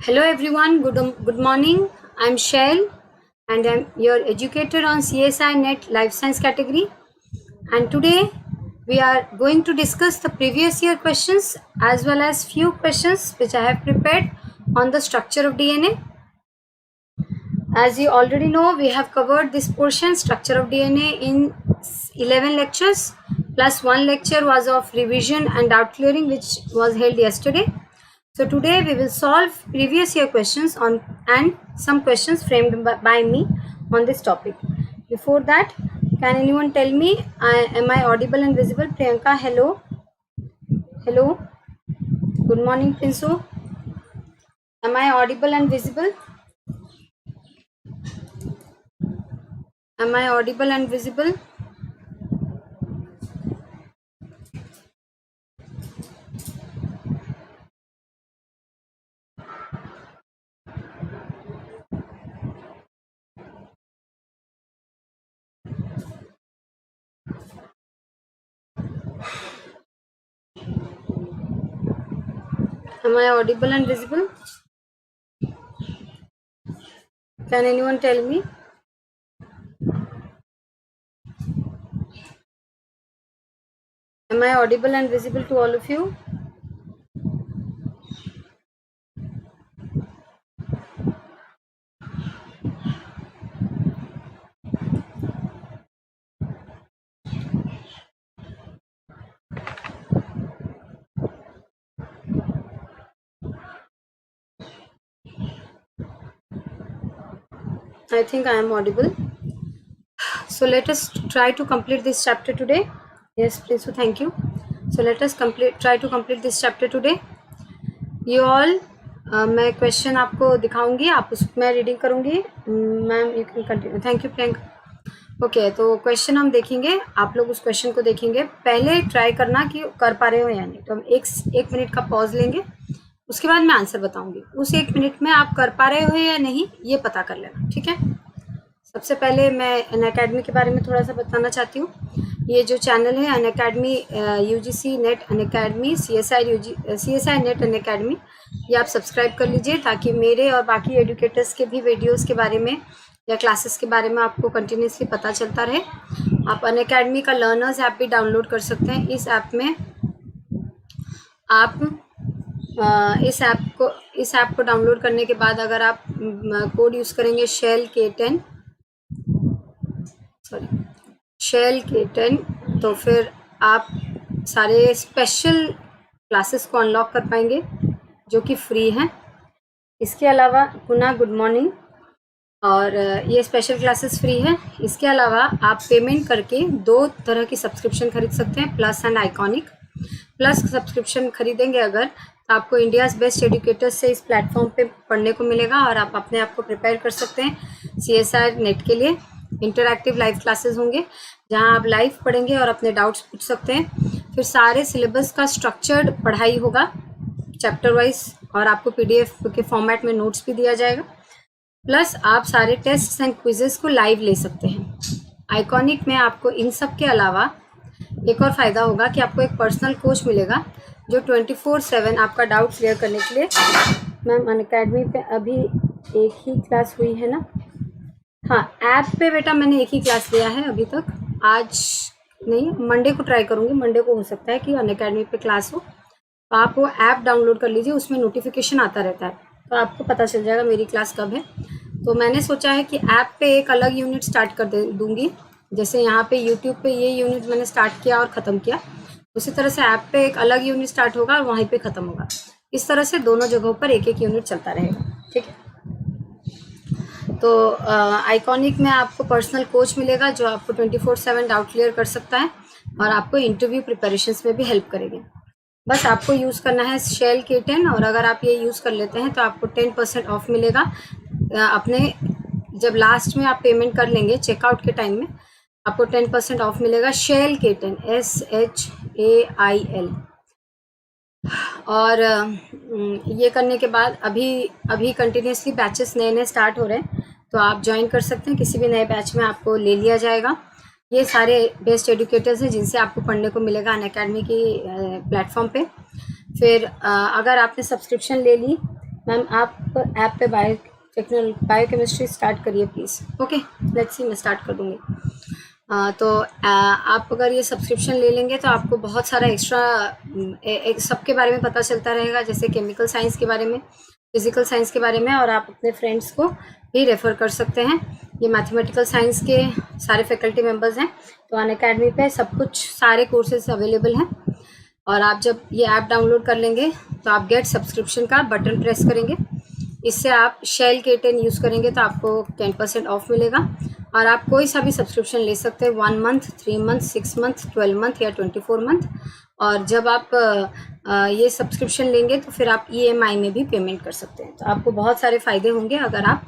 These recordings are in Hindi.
Hello everyone, good morning. I'm Shail and I'm your educator on CSI NET Life Science category. And today we are going to discuss the previous year questions as well as few questions which I have prepared on the structure of DNA. As you already know, we have covered this portion, structure of DNA, in 11 lectures, plus one lecture was of revision and doubt clearing, which was held yesterday. So today we will solve previous year questions on and some questions framed by me on this topic. Before that, can anyone tell me, am I audible and visible? Priyanka, hello. Hello. Good morning, Prinsu. Am I audible and visible? Am I audible and visible? Am I audible and visible? Can anyone tell me? Am I audible and visible to all of you? I think I am audible. So let us try to complete this chapter today. Yes, please. So thank you. So let us try to complete this chapter today. You all, मैं क्वेश्चन आपको दिखाऊंगी, आप उसमें रीडिंग करूंगी. Ma'am you can continue. Thank you Priyanka. Okay, तो क्वेश्चन हम देखेंगे, आप लोग उस क्वेश्चन को देखेंगे. पहले ट्राई करना कि कर पा रहे हो या नहीं. तो हम एक मिनट का पॉज लेंगे, उसके बाद मैं आंसर बताऊंगी. उस 1 मिनट में आप कर पा रहे हो या नहीं ये पता कर लेना, ठीक है. सबसे पहले मैं अनअकैडमी के बारे में थोड़ा सा बताना चाहती हूँ. ये जो चैनल है Unacademy UGC net Unacademy CSI net Unacademy, ये आप सब्सक्राइब कर लीजिए ताकि मेरे और बाकी एजुकेटर्स के भी वीडियोस के बारे में या क्लासेस के बारे में आपको कंटिन्यूसली पता चलता रहे. आप अनअकैडमी का लर्नर्स ऐप भी डाउनलोड कर सकते हैं. इस ऐप में आप इस ऐप को डाउनलोड करने के बाद अगर आप कोड यूज़ करेंगे शेल K10, तो फिर आप सारे स्पेशल क्लासेस को अनलॉक कर पाएंगे जो कि फ्री हैं. इसके अलावा पुनः गुड मॉर्निंग, और ये स्पेशल क्लासेस फ्री है. इसके अलावा आप पेमेंट करके 2 तरह की सब्सक्रिप्शन खरीद सकते हैं, plus and iconic. Plus subscription खरीदेंगे अगर, तो आपको इंडियाज़ बेस्ट एजुकेटर्स से इस प्लेटफॉर्म पे पढ़ने को मिलेगा और आप अपने आप को प्रिपेयर कर सकते हैं CSI नेट के लिए. इंटरैक्टिव लाइव क्लासेस होंगे जहां आप लाइव पढ़ेंगे और अपने डाउट्स पूछ सकते हैं. फिर सारे सिलेबस का स्ट्रक्चर्ड पढ़ाई होगा चैप्टर वाइज, और आपको PDF के फॉर्मेट में नोट्स भी दिया जाएगा. प्लस आप सारे टेस्ट एंड क्विजेस को लाइव ले सकते हैं. आइकॉनिक में आपको इन सब के अलावा एक और फ़ायदा होगा कि आपको एक पर्सनल कोच मिलेगा जो 24/7 आपका डाउट क्लियर करने के लिए. मैम अनअकैडमी पे अभी एक ही क्लास हुई है ना? हाँ, ऐप पे बेटा मैंने एक ही क्लास लिया है अभी तक. आज नहीं, मंडे को ट्राई करूँगी. मंडे को हो सकता है कि अनअकैडमी पे क्लास हो. तो आप वो ऐप डाउनलोड कर लीजिए, उसमें नोटिफिकेशन आता रहता है, तो आपको पता चल जाएगा मेरी क्लास कब है. तो मैंने सोचा है कि ऐप पे एक अलग यूनिट स्टार्ट कर दूँगी. जैसे यहाँ पे यूट्यूब पे ये यूनिट मैंने स्टार्ट किया और ख़त्म किया, उसी तरह से ऐप पे एक अलग यूनिट स्टार्ट होगा और वहीं पे ख़त्म होगा. इस तरह से दोनों जगहों पर एक यूनिट चलता रहेगा, ठीक है. तो आइकॉनिक में आपको पर्सनल कोच मिलेगा जो आपको 24/7 डाउट क्लियर कर सकता है और आपको इंटरव्यू प्रिपरेशंस में भी हेल्प करेंगे. बस आपको यूज़ करना है शेल K10, और अगर आप ये यूज़ कर लेते हैं तो आपको 10% ऑफ मिलेगा. अपने जब लास्ट में आप पेमेंट कर लेंगे चेकआउट के टाइम में, आपको 10% ऑफ मिलेगा. Shail K10 SHAIL. और ये करने के बाद अभी कंटिन्यूसली बैचेस नए स्टार्ट हो रहे हैं, तो आप ज्वाइन कर सकते हैं. किसी भी नए बैच में आपको ले लिया जाएगा. ये सारे बेस्ट एजुकेटर्स हैं जिनसे आपको पढ़ने को मिलेगा अनअकैडमी की प्लेटफॉर्म पे. फिर अगर आपने सब्सक्रिप्शन ले ली मैम आप ऐप पे बायोकेमिस्ट्री स्टार्ट करिए प्लीज़। ओके लेट्स सी, मैं स्टार्ट कर दूँगी। तो आप अगर ये सब्सक्रिप्शन ले लेंगे तो आपको बहुत सारा एक्स्ट्रा सबके बारे में पता चलता रहेगा, जैसे केमिकल साइंस के बारे में, फिजिकल साइंस के बारे में, और आप अपने फ्रेंड्स को भी रेफ़र कर सकते हैं। ये मैथमेटिकल साइंस के सारे फैकल्टी मेंबर्स हैं, तो अनअकैडमी पे सब कुछ सारे कोर्सेज अवेलेबल हैं। और आप जब ये ऐप डाउनलोड कर लेंगे तो आप गेट सब्सक्रिप्शन का बटन प्रेस करेंगे। इससे आप शेल K10 यूज़ करेंगे तो आपको 10% ऑफ मिलेगा, और आप कोई सा भी सब्सक्रिप्शन ले सकते हैं, 1 मंथ, 3 मंथ, 6 मंथ, 12 मंथ या 24 मंथ। और जब आप ये सब्सक्रिप्शन लेंगे तो फिर आप EMI में भी पेमेंट कर सकते हैं। तो आपको बहुत सारे फ़ायदे होंगे अगर आप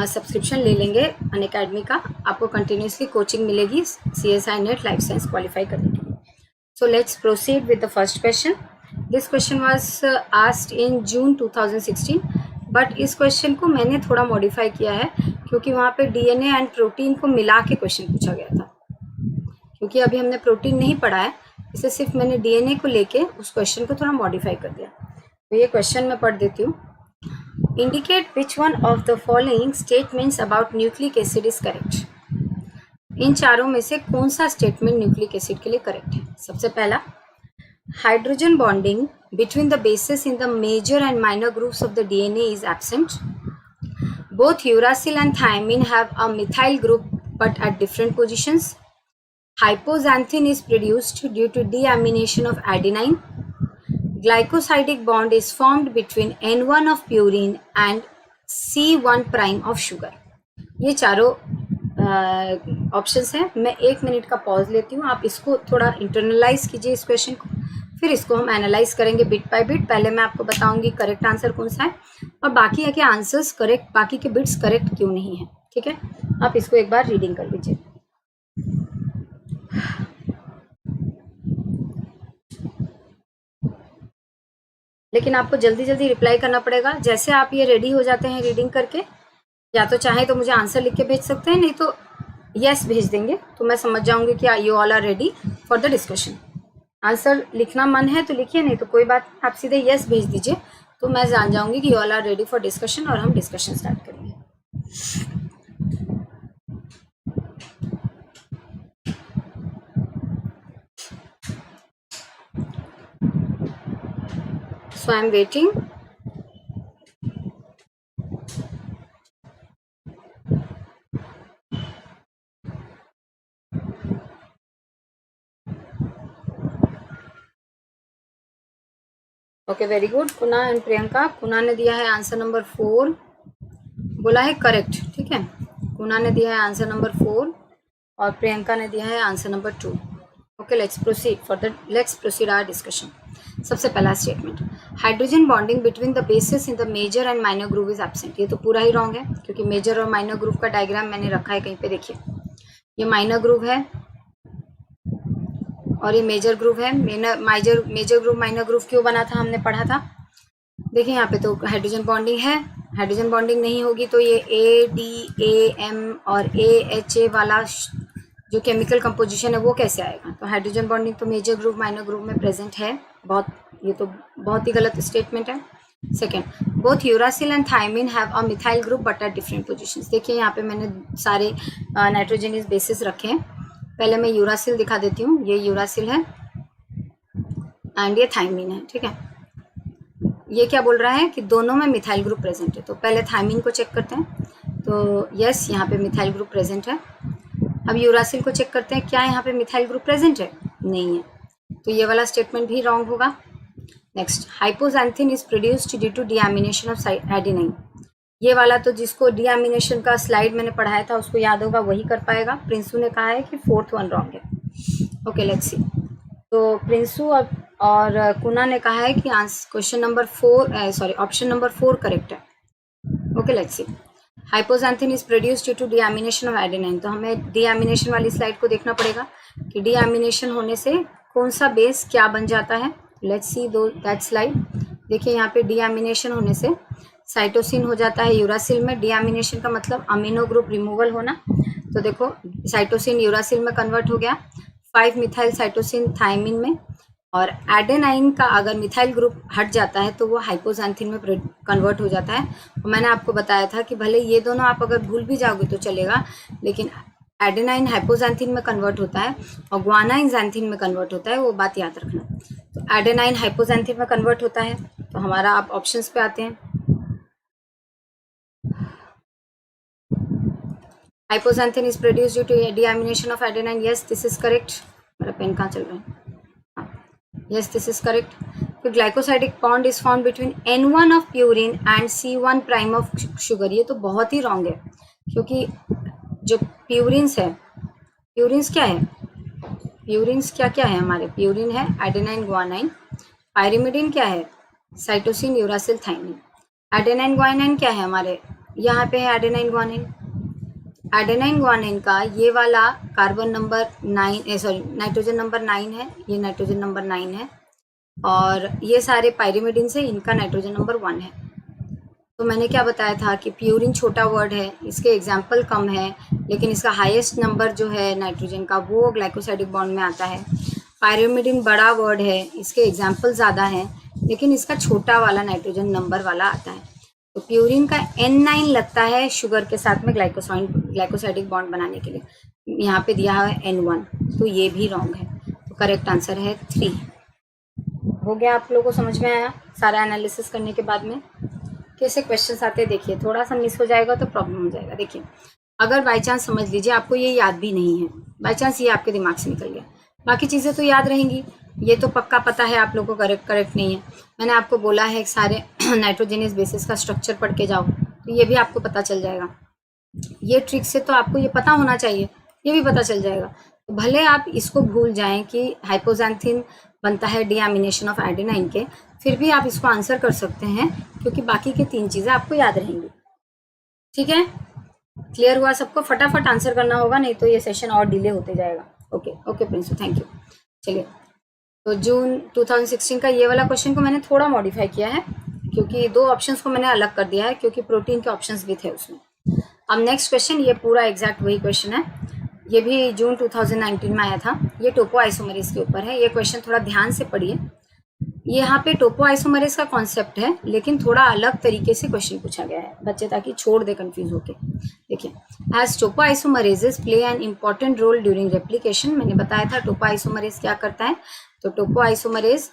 सब्सक्रिप्शन ले लेंगे अनअकैडमी का। आपको कंटिन्यूसली कोचिंग मिलेगी CSI net life science qualify करने के लिए। So let's proceed with the first question. This question was asked in June 2016, but इस क्वेश्चन को मैंने थोड़ा मॉडिफाई किया है क्योंकि वहाँ पे DNA एंड प्रोटीन को मिला के क्वेश्चन पूछा गया था। क्योंकि अभी हमने प्रोटीन नहीं पढ़ा है, इसलिए सिर्फ मैंने DNA को लेके उस क्वेश्चन को थोड़ा मॉडिफाई कर दिया। तो ये क्वेश्चन मैं पढ़ देती हूँ। Indicate which one of the following statements about nucleic acid is correct. इन चारों में से कौन सा स्टेटमेंट न्यूक्लिक एसिड के लिए करेक्ट है? सबसे पहला, hydrogen bonding between the bases in the major and minor groups of the DNA is absent. Both uracil and thymine have a methyl group but at different positions. Hypoxanthine is produced due to deamination of adenine. Glycosidic bond is formed between N1 of purine and C1 prime of sugar. ये चारों ऑप्शंस हैं। मैं 1 मिनट का पॉज लेती हूँ, आप इसको थोड़ा इंटरनलाइज कीजिए इस क्वेश्चन को, फिर इसको हम एनालाइज करेंगे बिट बाय बिट। पहले मैं आपको बताऊंगी करेक्ट आंसर कौन सा है और बाकी है कि आंसर्स करेक्ट, बाकी के बिट्स करेक्ट क्यों नहीं है। ठीक है, आप इसको एक बार रीडिंग कर लीजिए। लेकिन आपको जल्दी जल्दी रिप्लाई करना पड़ेगा। जैसे आप ये रेडी हो जाते हैं रीडिंग करके, या तो चाहे तो मुझे आंसर लिख के भेज सकते हैं, नहीं तो यस भेज देंगे तो मैं समझ जाऊंगी कि you all are ready for the discussion. Answer लिखना मन है तो लिखिए, नहीं तो कोई बात, आप सीधे यस भेज दीजिए तो मैं जान जाऊंगी कि you all are ready for discussion और हम डिस्कशन स्टार्ट करेंगे। So I am waiting. Okay, very good. Kuna and Priyanka, Kuna ने दिया है आंसर नंबर 4, बोला है करेक्ट। ठीक है, कुना ने दिया है आंसर नंबर 4 और प्रियंका ने दिया है answer number 2। Okay, let's proceed our discussion. सबसे पहला statement, hydrogen bonding between the bases in the major and minor group is absent. ये तो पूरा ही रॉन्ग है क्योंकि मेजर और माइनर ग्रुप का डायग्राम मैंने रखा है कहीं पे, देखिए ये माइनर ग्रुप है और ये मेजर ग्रुप है। मेजर ग्रुप माइनर ग्रुप क्यों बना था, हमने पढ़ा था। देखिए यहाँ पे तो हाइड्रोजन बॉन्डिंग है, हाइड्रोजन बॉन्डिंग नहीं होगी तो ये ADAM और AHA वाला जो केमिकल कंपोजिशन है वो कैसे आएगा। तो हाइड्रोजन बॉन्डिंग तो मेजर ग्रुप माइनर ग्रुप में प्रेजेंट है। ये तो बहुत ही गलत स्टेटमेंट है। Second, both uracil and thymine have a methyl group but at different positions. देखिए यहाँ पे मैंने सारे नाइट्रोजनियस बेसिस रखे हैं। पहले मैं यूरासिल दिखा देती हूँ, ये यूरासिल है एंड ये थायमिन है। ठीक है, ये क्या बोल रहा है कि दोनों में मिथाइल ग्रुप प्रेजेंट है। तो पहले थायमिन को चेक करते हैं, तो यस यहाँ पे मिथाइल ग्रुप प्रेजेंट है। अब यूरासिल को चेक करते हैं, क्या यहाँ पे मिथाइल ग्रुप प्रेजेंट है, नहीं है, तो ये वाला स्टेटमेंट भी रॉन्ग होगा। Next, hypoxanthine is produced due to deamination of adenine. ये वाला तो जिसको डीएमिनेशन का स्लाइड मैंने पढ़ाया था उसको याद होगा, वही कर पाएगा। प्रिंसू ने कहा है कि 4th वन रॉन्ग है। Okay, let's see. तो प्रिंसू और कुना ने कहा है कि question number 4 option number 4 correct है। Okay, let's see. Hypoxanthine is produced due to deamination of adenine. तो हमें डीएमिनेशन वाली स्लाइड को देखना पड़ेगा कि डीएमिनेशन होने से कौन सा बेस क्या बन जाता है। Let's see that slide. देखिए यहाँ पे डीएमिनेशन होने से साइटोसिन हो जाता है यूरासिल में। डीएमिनेशन का मतलब अमीनो ग्रुप रिमूवल होना। तो देखो साइटोसिन यूरासिल में कन्वर्ट हो गया, 5 मिथाइल साइटोसिन थायमिन में, और एडेनाइन का अगर मिथाइल ग्रुप हट जाता है तो वो हाइपोजैंथिन में कन्वर्ट हो जाता है। और मैंने आपको बताया था कि भले ये दोनों आप अगर भूल भी जाओगे तो चलेगा, लेकिन एडेनाइन हाइपोजैंथिन में कन्वर्ट होता है और ग्वानाइन जैंथिन में कन्वर्ट होता है, वो बात याद रखना। तो एडेनाइन हाइपोजैंथिन में कन्वर्ट होता है, तो हमारा आप ऑप्शंस पे आते हैं। Hypoxanthine is produce due to deamination of adenine, yes this is correct. मेरा पेन कहाँ चल रहा है? Yes, this is correct. The glycosidic bond is found between N1 of purine and C1 prime of sugar. ये तो बहुत ही wrong है, क्योंकि जो प्यूरिन्स है, प्यूरिन्स क्या है, प्यूरिन्स क्या क्या है हमारे? प्यूरिन है एडेनाइन ग्वानाइन, पायरिमिडिन क्या है? Cytosine uracil thymine. Adenine guanine क्या है हमारे? यहाँ पे है एडेनाइन ग्वानाइन। एडेनाइन ग्वानाइन का ये वाला carbon number 9, sorry nitrogen number 9 है, ये नाइट्रोजन नंबर 9 है, और ये सारे पायरिमिडिन से इनका नाइट्रोजन नंबर 1 है। तो मैंने क्या बताया था कि प्यूरिन छोटा वर्ड है, इसके एग्जाम्पल कम है, लेकिन इसका हाईएस्ट नंबर जो है नाइट्रोजन का वो ग्लाइकोसाइडिक बॉन्ड में आता है। पायरिमिडिन बड़ा वर्ड है, इसके एग्जाम्पल ज़्यादा हैं, लेकिन इसका छोटा वाला नाइट्रोजन नंबर वाला आता है। तो प्यूरिन का N9 लगता है शुगर के साथ में ग्लाइकोसाइडिक बॉन्ड बनाने के लिए, यहाँ पे दिया है N1, तो ये भी रॉन्ग है। तो करेक्ट आंसर है 3। हो गया? आप लोगों को समझ में आया सारा एनालिसिस करने के बाद में कैसे क्वेश्चंस आते हैं? देखिए थोड़ा सा मिस हो जाएगा तो प्रॉब्लम हो जाएगा। देखिए अगर बाई चांस समझ लीजिए आपको ये याद भी नहीं है, बाई चांस ये आपके दिमाग से निकल गया, बाकी चीज़ें तो याद रहेंगी, ये तो पक्का पता है आप लोगों को करेक्ट नहीं है। मैंने आपको बोला है सारे नाइट्रोजनियस बेसिस का स्ट्रक्चर पढ़ के जाओ, तो ये भी आपको पता चल जाएगा। ये ट्रिक से तो आपको ये पता होना चाहिए, ये भी पता चल जाएगा। तो भले आप इसको भूल जाएं कि हाइपोजैंथिन बनता है डीएमिनेशन ऑफ एडेनाइन के, फिर भी आप इसको आंसर कर सकते हैं, क्योंकि बाकी की 3 चीज़ें आपको याद रहेंगी। ठीक है, क्लियर हुआ सबको? फटाफट आंसर करना होगा, नहीं तो ये सेशन और डिले होते जाएगा। Okay Prinsu, thank you. चलिए, तो जून 2016 का ये वाला क्वेश्चन को मैंने थोड़ा मॉडिफाई किया है, क्योंकि 2 ऑप्शंस को मैंने अलग कर दिया है, क्योंकि प्रोटीन के ऑप्शंस भी थे उसमें। अब नेक्स्ट क्वेश्चन, ये पूरा एग्जैक्ट वही क्वेश्चन है, ये भी जून 2019 में आया था। ये टोपो आइसोमरेज के ऊपर है। ये क्वेश्चन थोड़ा ध्यान से पढ़िए। यहाँ पे टोपो आइसोमरेज का कॉन्सेप्ट है, लेकिन थोड़ा अलग तरीके से क्वेश्चन पूछा गया है बच्चे, ताकि छोड़ दे कंफ्यूज होके। देखिए, as topo isomerases play an important role during replication. मैंने बताया था टोपो आइसोमरेज क्या करता है। तो टोपो आइसोमरेज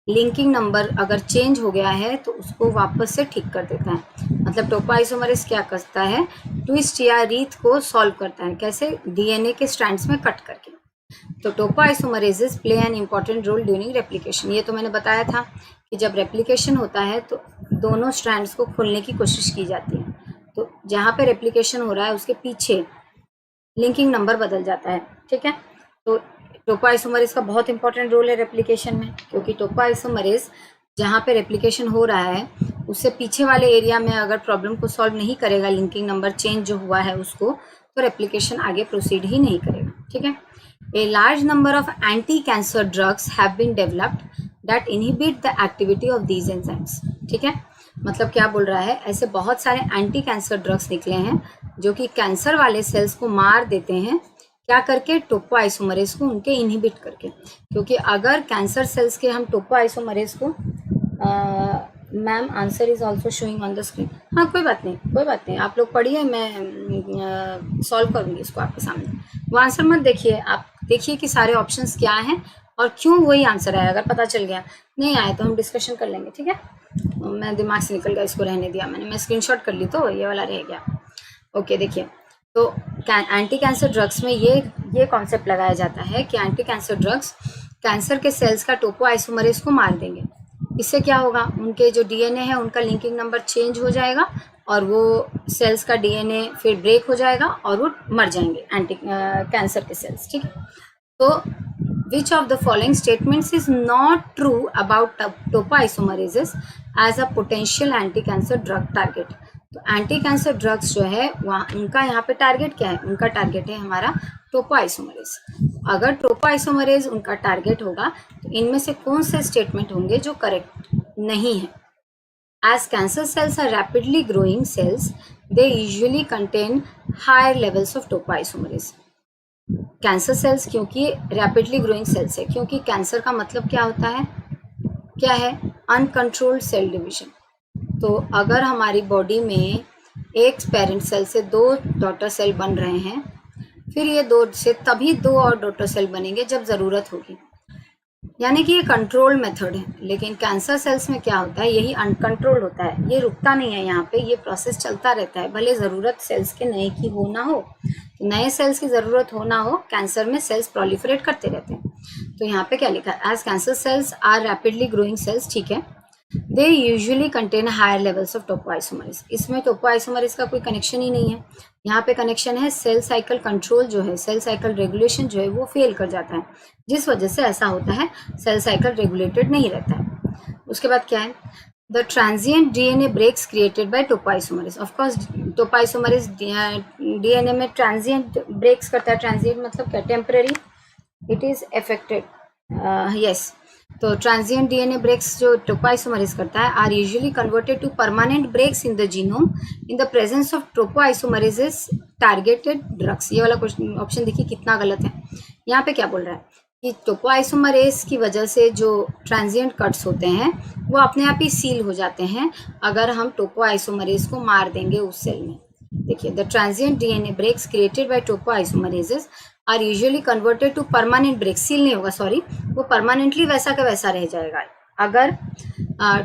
लिंकिंग नंबर अगर चेंज हो गया है तो उसको वापस से ठीक कर देता है। मतलब टोपो आइसोमरेज क्या करता है? ट्विस्ट या रीथ को सॉल्व करता है। कैसे? डीएनए के स्ट्रैंड्स में कट करके। तो topo isomerases play an important role during replication. ये तो मैंने बताया था कि जब रेप्लिकेशन होता है तो दोनों स्ट्रैंड्स को खोलने की कोशिश की जाती है। तो जहाँ पे रेप्लिकेशन हो रहा है उसके पीछे लिंकिंग नंबर बदल जाता है। ठीक है, तो टोपो आइसोमरेज का बहुत इंपॉर्टेंट रोल है रेप्लिकेशन में, क्योंकि टोपो आइसोमरेज जहाँ पे रेप्लिकेशन हो रहा है उससे पीछे वाले एरिया में अगर प्रॉब्लम को सॉल्व नहीं करेगा, लिंकिंग नंबर चेंज जो हुआ है उसको, तो रेप्लिकेशन आगे प्रोसीड ही नहीं करेगा। ठीक है, A large number of anti-cancer drugs have been developed that inhibit the activity of these enzymes. ठीक है, मतलब क्या बोल रहा है? ऐसे बहुत सारे एंटी कैंसर ड्रग्स निकले हैं जो कि कैंसर वाले सेल्स को मार देते हैं। क्या करके? टोपो आइसोमरेज को उनके इनहिबिट करके। क्योंकि अगर कैंसर सेल्स के हम टोपो आइसोमरेज को ma'am answer is also showing on the screen. हाँ, कोई बात नहीं, आप लोग पढ़िए, मैं सॉल्व करूँगी इसको आपके सामने। वो आंसर मत देखिए, आप देखिए कि सारे ऑप्शंस क्या हैं और क्यों वही आंसर आया। अगर पता चल गया, नहीं आया तो हम डिस्कशन कर लेंगे। ठीक है, मैं दिमाग से निकल गया, इसको रहने दिया मैंने, मैं स्क्रीनशॉट कर ली तो ये वाला रह गया। ओके, देखिए, तो एंटी कैंसर ड्रग्स में ये कॉन्सेप्ट लगाया जाता है कि एंटी कैंसर ड्रग्स कैंसर के सेल्स का टोपो आइसोमरेज को मार देंगे। इससे क्या होगा? उनके जो डीएनए है उनका लिंकिंग नंबर चेंज हो जाएगा और वो सेल्स का डीएनए फिर ब्रेक हो जाएगा और वो मर जाएंगे एंटी कैंसर के सेल्स। ठीक है, तो which of the following statements is not true about topoisomerases as a potential anti-cancer drug target? तो एंटी कैंसर ड्रग्स जो है वहाँ उनका यहाँ पे टारगेट क्या है? उनका टारगेट है हमारा टोपो आइसोमरेज। अगर टोपो आइसोमरेज उनका टारगेट होगा तो इनमें से कौन से स्टेटमेंट होंगे जो करेक्ट नहीं है? As cancer cells are rapidly growing cells, they usually contain higher levels of topoisomerase. Cancer cells क्योंकि रैपिडली ग्रोइंग सेल्स है, क्योंकि कैंसर का मतलब क्या होता है, क्या है, अनकंट्रोल्ड सेल डिवीजन। तो अगर हमारी बॉडी में एक पेरेंट सेल से 2 डॉटर सेल बन रहे हैं, फिर ये 2 से तभी 2 और डॉटर सेल बनेंगे जब ज़रूरत होगी, यानी कि ये कंट्रोल मेथड है। लेकिन कैंसर सेल्स में क्या होता है, यही अनकंट्रोल्ड होता है, ये रुकता नहीं है, यहाँ पे ये प्रोसेस चलता रहता है, भले ज़रूरत सेल्स के नए की हो ना हो, तो नए सेल्स की ज़रूरत हो ना हो, कैंसर में सेल्स प्रोलिफरेट करते रहते हैं। तो यहाँ पे क्या लिखा है, as cancer cells are rapidly growing cells, ठीक है, they usually contain higher levels of topoisomerase. इसमें टोपोआइसोमरेज का कोई कनेक्शन ही नहीं है, यहाँ पे कनेक्शन है सेल साइकिल कंट्रोल जो है, सेल साइकिल रेगुलेशन जो है वो फेल कर जाता है, जिस वजह से ऐसा होता है, सेल साइकिल रेगुलेटेड नहीं रहता है। उसके बाद क्या है, the transient DNA breaks created by topoisomerase. Of course topoisomerase DNA में ट्रांजिएंट ब्रेक्स करता है, ट्रांजिएंट मतलब क्या, temporary, it is affected, yes. तो ट्रांजिएंट डीएनए ब्रेक्स जो टोपोआइसोमरेज करता है are usually converted to permanent breaks in the genome in the presence of topoisomerases targeted drugs. ये वाला क्वेश्चन ऑप्शन देखिए कितना गलत है। यहाँ पे क्या बोल रहा है कि टोपोआइसोमरेज की वजह से जो ट्रांजिएंट कट्स होते हैं वो अपने आप ही सील हो जाते हैं अगर हम टोपोआइसोमरेज को मार देंगे उस सेल में। देखिए, the transient DNA breaks created by topoisomerases are usually converted to permanent break, seal नहीं होगा, सॉरी, वो परमानेंटली वैसा का वैसा रह जाएगा अगर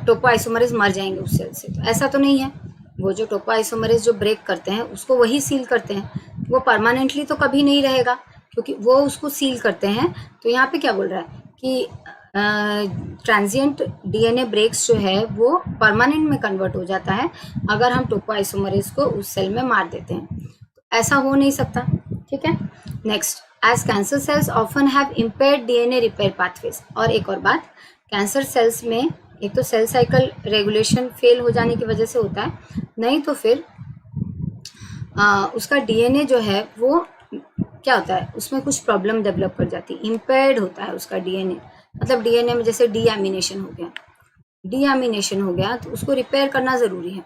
टोपोआइसोमरेज मर जाएंगे उस सेल से। तो ऐसा तो नहीं है, वो जो टोपोआइसोमरेज जो ब्रेक करते हैं उसको वही सील करते हैं, वो परमानेंटली तो कभी नहीं रहेगा क्योंकि वो उसको सील करते हैं। तो यहाँ पे क्या बोल रहा है कि ट्रांजिएंट डीएनए ब्रेक्स जो है वो परमानेंट में कन्वर्ट हो जाता है अगर हम टोपोआइसोमरेज को उस सेल में मार देते हैं। तो ऐसा हो नहीं सकता, ठीक है। Next, as cancer cells often have impaired DNA repair pathways. और एक और बात, कैंसर सेल्स में एक तो सेल साइकिल रेगुलेशन फेल हो जाने की वजह से होता है, नहीं तो फिर उसका डीएनए जो है वो क्या होता है, उसमें कुछ प्रॉब्लम डेवलप कर जाती है, इम्पेयर्ड होता है उसका डीएनए। मतलब डीएनए में जैसे डीएमिनेशन हो गया तो उसको रिपेयर करना ज़रूरी है।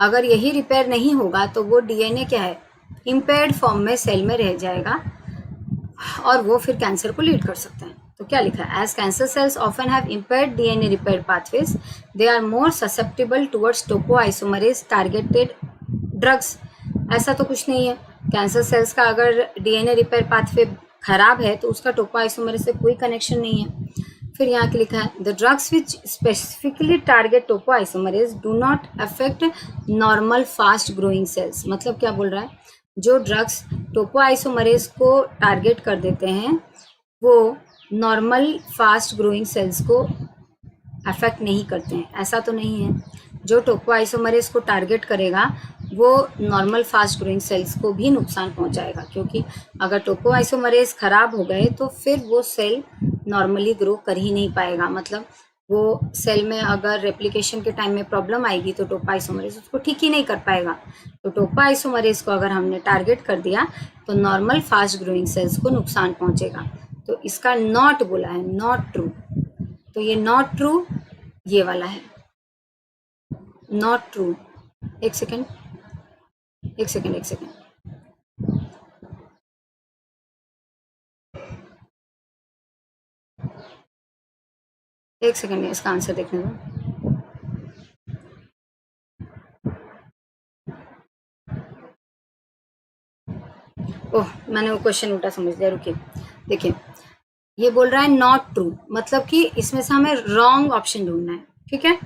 अगर यही रिपेयर नहीं होगा तो वो डीएनए क्या है, इम्पेयर्ड फॉर्म में सेल में रह जाएगा और वो फिर कैंसर को लीड कर सकता है। तो क्या लिखा है, as cancer cells often have impaired DNA repair pathways, they are more susceptible towards topoisomerase targeted drugs. ऐसा तो कुछ नहीं है, कैंसर सेल्स का अगर डीएनए रिपेयर पाथवे खराब है तो उसका टोपोआइसोमरेज से कोई कनेक्शन नहीं है। फिर यहाँ के लिखा है, the drugs which specifically target topoisomerase do not affect normal fast growing cells. मतलब क्या बोल रहा है, जो ड्रग्स टोपोआइसोमरेज को टारगेट कर देते हैं वो नॉर्मल फास्ट ग्रोइंग सेल्स को अफेक्ट नहीं करते हैं, ऐसा तो नहीं है। जो टोपोआइसोमरेज को टारगेट करेगा वो नॉर्मल फास्ट ग्रोइंग सेल्स को भी नुकसान पहुंचाएगा, क्योंकि अगर टोपोआइसोमरेज खराब हो गए तो फिर वो सेल नॉर्मली ग्रो कर ही नहीं पाएगा। मतलब वो सेल में अगर रेप्लिकेशन के टाइम में प्रॉब्लम आएगी तो टोपोआइसोमरेज उसको ठीक ही नहीं कर पाएगा। तो टोपोआइसोमरेज को अगर हमने टारगेट कर दिया तो नॉर्मल फास्ट ग्रोइंग सेल्स को नुकसान पहुंचेगा। तो इसका नॉट बोला है, नॉट ट्रू। तो ये नॉट ट्रू ये वाला है, नॉट ट्रू। एक सेकेंड एक सेकेंड इसका आंसर देखने दो। ओह, मैंने वो क्वेश्चन उल्टा समझ लिया, रुकिए। देखिए, ये बोल रहा है नॉट ट्रू, मतलब कि इसमें से हमें रॉन्ग ऑप्शन ढूंढना है, ठीक है।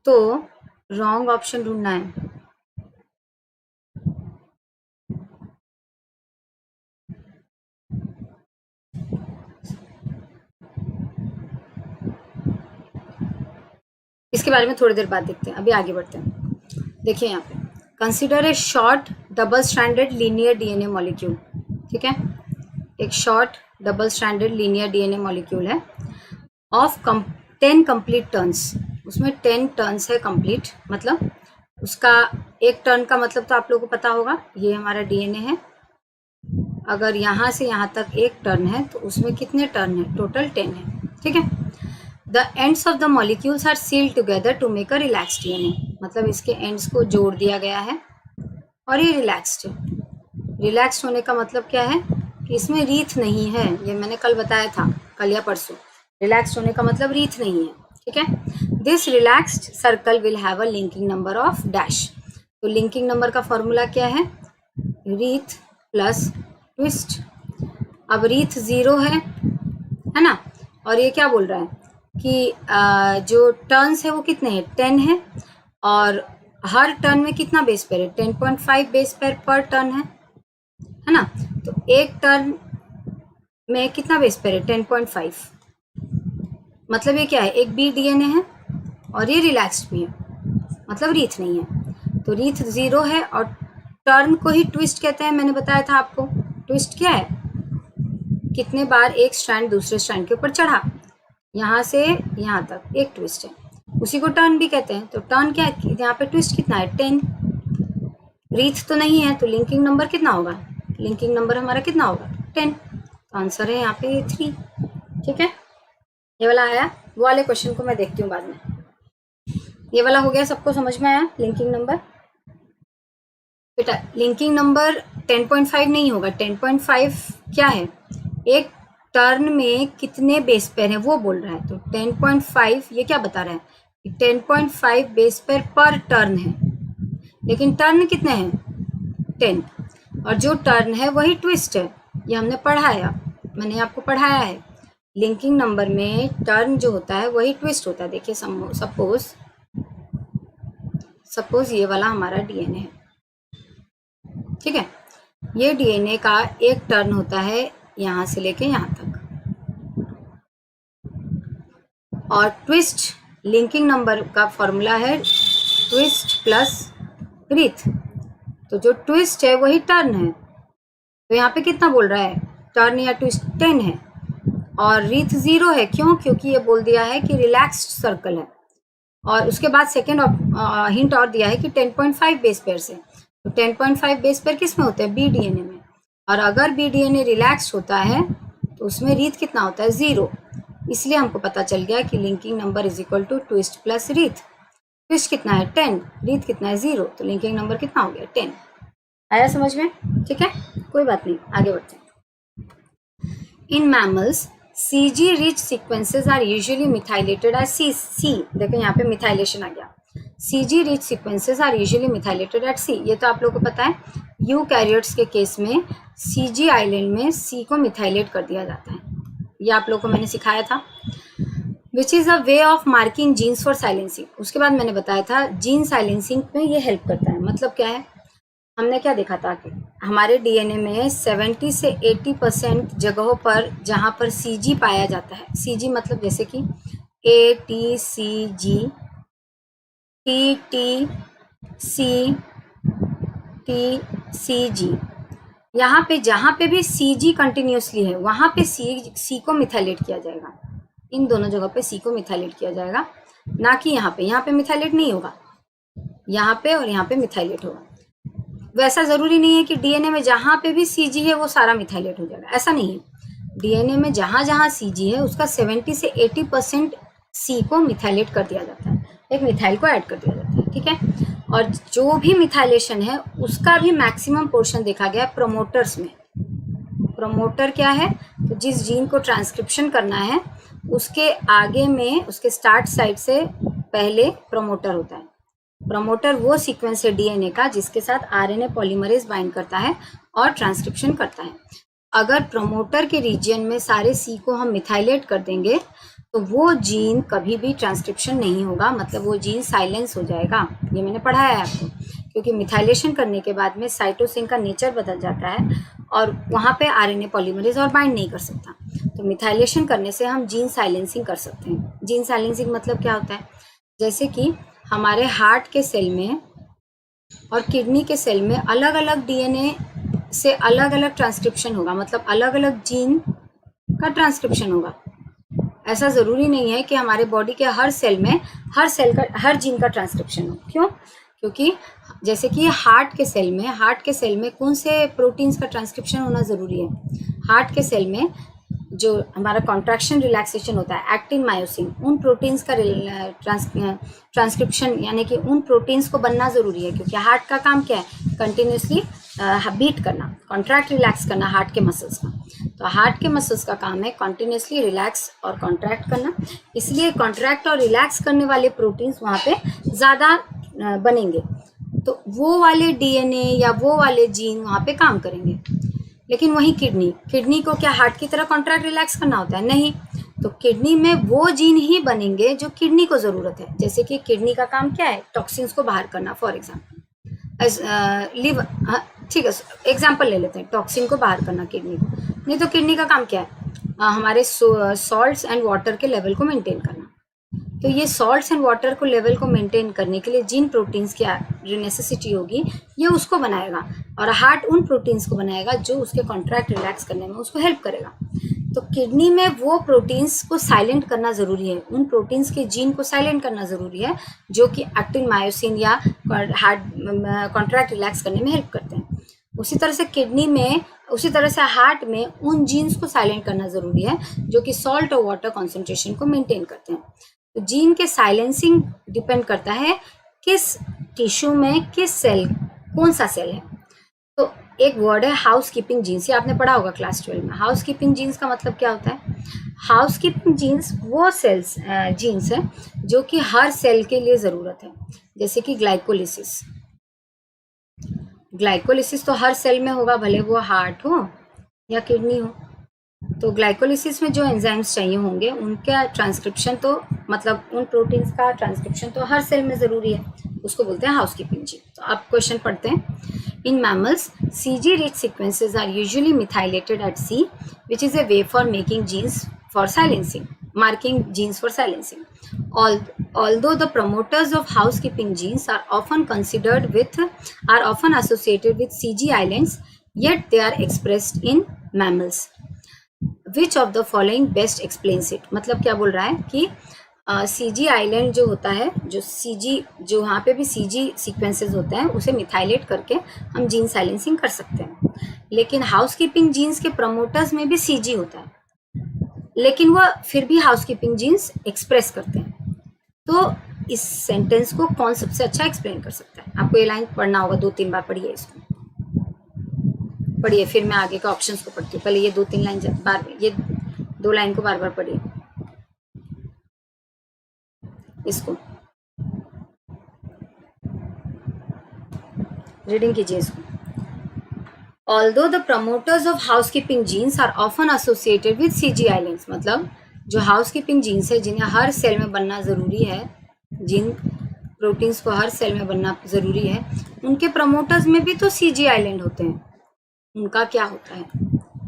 तो रॉन्ग ऑप्शन ढूंढना है। इसके बारे में थोड़ी देर बाद देखते हैं, अभी आगे बढ़ते हैं। देखिए यहाँ पे, consider a short double stranded linear DNA molecule, ठीक है। एक short double stranded linear DNA molecule है ऑफ 10 कंप्लीट टर्न्स। उसमें 10 टर्न्स है कंप्लीट, मतलब उसका एक टर्न का मतलब तो आप लोगों को पता होगा, ये हमारा डीएनए है, अगर यहाँ से यहाँ तक एक टर्न है तो उसमें कितने टर्न है, टोटल 10 है, ठीक है। The ends of the molecules are sealed together to make a relax DNA, मतलब इसके एंड्स को जोड़ दिया गया है और ये रिलैक्स्ड है, रिलैक्स्ड होने का मतलब क्या है कि इसमें रीथ नहीं है, ये मैंने कल बताया था, कल या परसों। रिलैक्स्ड होने का मतलब रीथ नहीं है, ठीक है। This relaxed circle will have a linking number of dash. तो लिंकिंग नंबर का फॉर्मूला क्या है, रीथ प्लस ट्विस्ट। अब रीथ 0 है ना, और ये क्या बोल रहा है कि जो टर्न्स है वो कितने हैं, 10 है, और हर टर्न में कितना बेस पेयर है, 10.5 बेस पेयर पर टर्न है ना। तो एक टर्न में कितना बेस पेयर है, 10.5। मतलब ये क्या है, एक बी डीएनए है और ये रिलैक्स्ड भी है, मतलब रीथ नहीं है। तो रीथ 0 है, और टर्न को ही ट्विस्ट कहते हैं, मैंने बताया था आपको। ट्विस्ट क्या है, कितने बार एक स्ट्रैंड दूसरे स्ट्रैंड के ऊपर चढ़ा, यहाँ से यहाँ तक एक ट्विस्ट है, उसी को टर्न भी कहते हैं। तो टर्न क्या है, यहाँ पे ट्विस्ट कितना है, 10। रीथ तो नहीं है, तो लिंकिंग नंबर कितना होगा, लिंकिंग नंबर हमारा कितना होगा, 10। तो आंसर है यहाँ पे 3, ठीक है। ये वाला आया, वो वाले क्वेश्चन को मैं देखती हूँ बाद में। ये वाला हो गया, सबको समझ में आया लिंकिंग नंबर। बेटा लिंकिंग नंबर 10.5 नहीं होगा, 10.5 क्या है, एक टर्न में कितने बेस पेयर है वो बोल रहा है। तो 10.5 ये क्या बता रहा है कि 10.5 बेस पेयर पर टर्न है, लेकिन टर्न कितने हैं, 10, और जो टर्न है वही ट्विस्ट है, ये हमने पढ़ाया, मैंने आपको पढ़ाया है। लिंकिंग नंबर में टर्न जो होता है वही ट्विस्ट होता है। देखिए सपोज ये वाला हमारा डीएनए है, ठीक है। ये डीएनए का एक टर्न होता है यहाँ से लेके यहाँ तक, और ट्विस्ट लिंकिंग नंबर का फॉर्मूला है ट्विस्ट प्लस रीथ। तो जो ट्विस्ट है वही टर्न है, तो यहाँ पे कितना बोल रहा है, टर्न या ट्विस्ट 10 है, और रीथ 0 है। क्यों, क्योंकि ये बोल दिया है कि रिलैक्स्ड सर्कल है, और उसके बाद सेकेंड हिंट और दिया है कि 10.5 बेस पेयर से। तो 10.5 बेस पेयर किस में होते हैं, बी डीएनए में, और अगर बी डीएनए रिलैक्स्ड होता है तो उसमें रीथ कितना होता है, 0। इसलिए हमको पता चल गया कि linking number is equal to twist plus writhe. Twist कितना है 10, रीथ कितना है 0, तो लिंकिंग नंबर कितना हो गया 10। आया समझ में, ठीक है, कोई बात नहीं, आगे बढ़ते हैं। In mammals CG rich sequences are usually methylated as C। देखो यहाँ पे मिथाइलेशन आ गया। CG rich sequences are usually methylated at C, ये तो आप लोगों को पता है। यूकैरियोट्स के केस में CG आइलैंड में C को मिथाइलेट कर दिया जाता है, ये आप लोगों को मैंने सिखाया था। Which is a way of marking genes for silencing. उसके बाद मैंने बताया था जीन साइलेंसिंग में ये हेल्प करता है। मतलब क्या है, हमने क्या देखा था कि हमारे डीएनए में 70 से 80% जगहों पर जहाँ पर CG पाया जाता है, CG मतलब जैसे कि ATCG, TTC, TCG, यहाँ पे जहाँ पे भी CG कंटिन्यूसली है वहाँ पे C को मिथाइलेट किया जाएगा। इन दोनों जगह पे C को मिथाइलेट किया जाएगा, ना कि यहाँ पे मिथाइलेट नहीं होगा, यहाँ पे और यहाँ पे मिथाइलेट होगा। वैसा ज़रूरी नहीं है कि डीएनए में जहाँ पे भी CG है वो सारा मिथाइलेट हो जाएगा, ऐसा नहीं है। डीएनए में जहाँ जहाँ CG है उसका 70 से 80% C को मिथाइलेट कर दिया जाता है, एक मिथाइल को ऐड कर दिया जाता है, ठीक है। और जो भी मिथाइलेशन है उसका भी मैक्सिमम पोर्शन देखा गया है प्रोमोटर्स में। प्रोमोटर क्या है, तो जिस जीन को ट्रांसक्रिप्शन करना है उसके आगे में, उसके स्टार्ट साइड से पहले प्रोमोटर होता है। प्रोमोटर वो सीक्वेंस है डीएनए का जिसके साथ आरएनए पॉलीमरेज बाइंड करता है और ट्रांसक्रिप्शन करता है। अगर प्रोमोटर के रीजन में सारे C को हम मिथाइलेट कर देंगे तो वो जीन कभी भी ट्रांसक्रिप्शन नहीं होगा, मतलब वो जीन साइलेंस हो जाएगा। ये मैंने पढ़ाया है आपको, क्योंकि मिथाइलेशन करने के बाद में साइटोसिन का नेचर बदल जाता है और वहाँ पे आरएनए पॉलीमरेज और बाइंड नहीं कर सकता। तो मिथाइलेशन करने से हम जीन साइलेंसिंग कर सकते हैं। जीन साइलेंसिंग मतलब क्या होता है, जैसे कि हमारे हार्ट के सेल में और किडनी के सेल में अलग अलग डीएनए से अलग अलग ट्रांसक्रिप्शन होगा, मतलब अलग अलग जीन का ट्रांसक्रिप्शन होगा। ऐसा ज़रूरी नहीं है कि हमारे बॉडी के हर सेल में हर जीन का ट्रांसक्रिप्शन हो। क्यों, क्योंकि जैसे कि हार्ट के सेल में कौन से प्रोटीन्स का ट्रांसक्रिप्शन होना ज़रूरी है। हार्ट के सेल में जो हमारा कॉन्ट्रैक्शन रिलैक्सेशन होता है, एक्टिन मायोसिन, उन प्रोटीन्स का ट्रांसक्रिप्शन यानी कि उन प्रोटीन्स को बनना ज़रूरी है, क्योंकि हार्ट का काम क्या है, कंटिन्यूसली बीट करना, कॉन्ट्रैक्ट रिलैक्स करना हार्ट के मसल्स का। तो हार्ट के मसल्स का काम है कंटिन्यूसली रिलैक्स और कॉन्ट्रैक्ट करना, इसलिए कॉन्ट्रैक्ट और रिलैक्स करने वाले प्रोटीन्स वहाँ पे ज़्यादा बनेंगे, तो वो वाले डीएनए या वो वाले जीन वहाँ पे काम करेंगे। लेकिन वही किडनी को क्या हार्ट की तरह कॉन्ट्रैक्ट रिलैक्स करना होता है? नहीं। तो किडनी में वो जीन ही बनेंगे जो किडनी को ज़रूरत है। जैसे कि किडनी का काम क्या है, टॉक्सिन्स को बाहर करना, फॉर एग्जाम्पल लिवर, ठीक है, एग्जाम्पल ले लेते हैं, टॉक्सिन को बाहर करना किडनी को। नहीं तो किडनी का काम क्या है, हमारे सॉल्ट्स एंड वाटर के लेवल को मेंटेन करना। तो ये सॉल्ट्स एंड वाटर को लेवल को मेंटेन करने के लिए जिन प्रोटीन्स की जो नेसेसिटी होगी ये उसको बनाएगा, और हार्ट उन प्रोटीन्स को बनाएगा जो उसके कॉन्ट्रैक्ट रिलैक्स करने में उसको हेल्प करेगा। तो किडनी में वो प्रोटीन्स को साइलेंट करना ज़रूरी है, उन प्रोटीन्स के जीन को साइलेंट करना ज़रूरी है जो कि एक्टिन मायोसिन या हार्ट कॉन्ट्रैक्ट रिलैक्स करने में हेल्प करते हैं। उसी तरह से हार्ट में उन जीन्स को साइलेंट करना ज़रूरी है जो कि सॉल्ट और वाटर कॉन्सेंट्रेशन को मेंटेन करते हैं। तो जीन के साइलेंसिंग डिपेंड करता है किस टिश्यू में किस सेल, कौन सा सेल है। तो एक वर्ड है हाउस कीपिंग जीन्स, ये आपने पढ़ा होगा क्लास 12 में। हाउस कीपिंग जीन्स का मतलब क्या होता है? हाउस कीपिंग जीन्स वो जीन्स है जो कि हर सेल के लिए ज़रूरत है, जैसे कि ग्लाइकोलिसिस तो हर सेल में होगा, भले वो हार्ट हो या किडनी हो। तो ग्लाइकोलिसिस में जो एंजाइम्स चाहिए होंगे उनका ट्रांसक्रिप्शन, तो मतलब उन प्रोटीन्स का ट्रांसक्रिप्शन तो हर सेल में ज़रूरी है, उसको बोलते हैं हाउसकीपिंग जीन। तो आप क्वेश्चन पढ़ते हैं, in mammals CG rich sequences are usually methylated at C, which is a way for making genes for silencing, marking genes for silencing. Although the promoters of housekeeping genes are often associated with CG islands, yet they are expressed in mammals. Which of the following best explains it? मतलब क्या बोल रहा है कि CG आइलैंड जो होता है, जो वहाँ पे भी CG सीक्वेंसेस होते हैं, उसे मिथाइलेट करके हम जीन साइलेंसिंग कर सकते हैं। लेकिन हाउसकीपिंग जीन्स के प्रमोटर्स में भी CG होता है, लेकिन वह फिर भी हाउसकीपिंग जीन्स एक्सप्रेस करते हैं। तो इस सेंटेंस को कौन सबसे अच्छा एक्सप्लेन कर सकता है? आपको ये लाइन पढ़ना होगा, 2-3 बार पढ़िए इसको, पढ़िए, फिर मैं आगे के ऑप्शंस को पढ़ती हूँ। पहले ये 2-3 लाइन ये 2 लाइन को बार बार पढ़िए, इसको रीडिंग कीजिए इसको। Although the promoters of housekeeping genes are often associated with CG islands, मतलब जो हाउसकीपिंग जीन्स है जिन्हें हर सेल में बनना ज़रूरी है, जिन प्रोटीन्स को हर सेल में बनना ज़रूरी है, उनके प्रमोटर्स में भी तो CG आइलैंड होते हैं। उनका क्या होता है?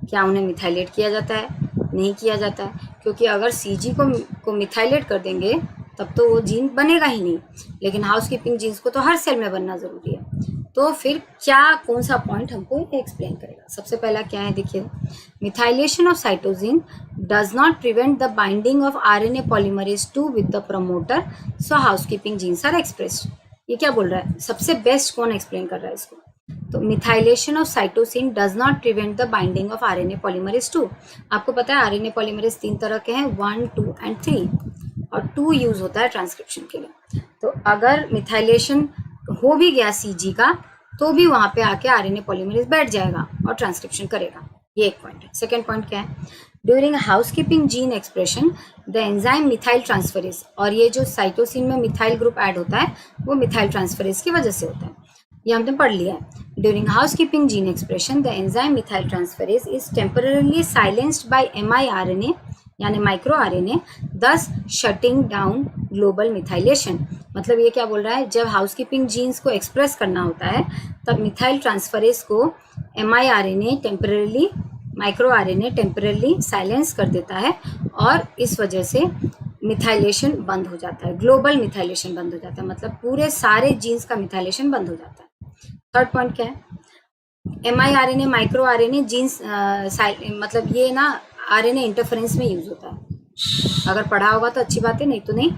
क्या उन्हें मिथाइलेट किया जाता है? नहीं किया जाता है, क्योंकि अगर CG को मिथाइलेट कर देंगे तब तो वो जीन बनेगा ही नहीं, लेकिन हाउसकीपिंग जीन्स को तो हर सेल में बनना ज़रूरी है। तो फिर कौन सा पॉइंट हमको एक्सप्लेन करेगा? सबसे पहला क्या है, देखिए, methylation of cytosine does not prevent the binding of RNA polymerase 2 with the promoter, so housekeeping genes are expressed. ये क्या बोल रहा है? सबसे बेस्ट कौन एक्सप्लेन कर रहा है इसको? तो methylation of cytosine does not prevent the binding of RNA polymerase 2। आपको पता है RNA पॉलीमरेज 3 तरह के हैं, 1, 2 एंड 3, और 2 यूज होता है ट्रांसक्रिप्शन के लिए। तो अगर मिथाइलेशन हो भी गया CG का, तो भी वहाँ पे आके RNA पॉलीमरेज बैठ जाएगा और ट्रांसक्रिप्शन करेगा। ये एक पॉइंट है। सेकेंड पॉइंट क्या है? During housekeeping gene expression the enzyme methyl transferase, और ये जो साइटोसिन में मिथाइल ग्रुप ऐड होता है वो मिथाइल ट्रांसफरेज की वजह से होता है, ये हमने पढ़ लिया है। During housekeeping gene expression the enzyme methyl transferase is temporarily silenced by miRNA यानी micro RNA, thus shutting down global methylation. मतलब ये क्या बोल रहा है? जब हाउसकीपिंग जीन्स को एक्सप्रेस करना होता है तब मिथाइल ट्रांसफरेज को माइक्रो RNA टेम्पररीली साइलेंस कर देता है, और इस वजह से मिथाइलेशन बंद हो जाता है, ग्लोबल मिथाइलेशन बंद हो जाता है, मतलब पूरे सारे जीन्स का मिथाइलेशन बंद हो जाता है। थर्ड पॉइंट क्या है? miRNA माइक्रो RNA जीन्स मतलब ये ना RNA इंटरफेरेंस में यूज होता है। अगर पढ़ा होगा तो अच्छी बात है, नहीं तो नहीं।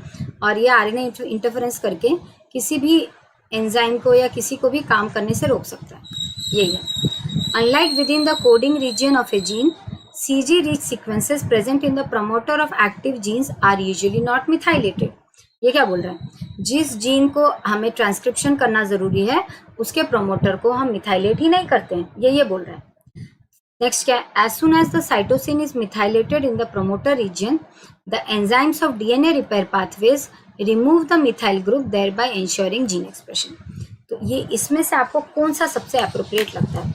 और ये RNA इंटरफेरेंस करके किसी भी एंजाइम को या किसी को भी काम करने से रोक सकता है, यही है। Unlike with in the coding region of A gene, CG rich sequences present in the promoter of active genes are usually not methylated. ये क्या बोल रहा है, जिस जीन को हमें ट्रांसक्रिप्शन करना जरूरी है उसके प्रोमोटर को हम मिथाइलेट ही नहीं करते हैं, ये बोल रहा है. नेक्स्ट क्या है, as soon as the cytosine is methylated in the promoter region the enzymes of DNA repair pathways remove the methyl group thereby ensuring gene expression. तो ये इसमें से आपको कौन सा सबसे अप्रोप्रिएट लगता है,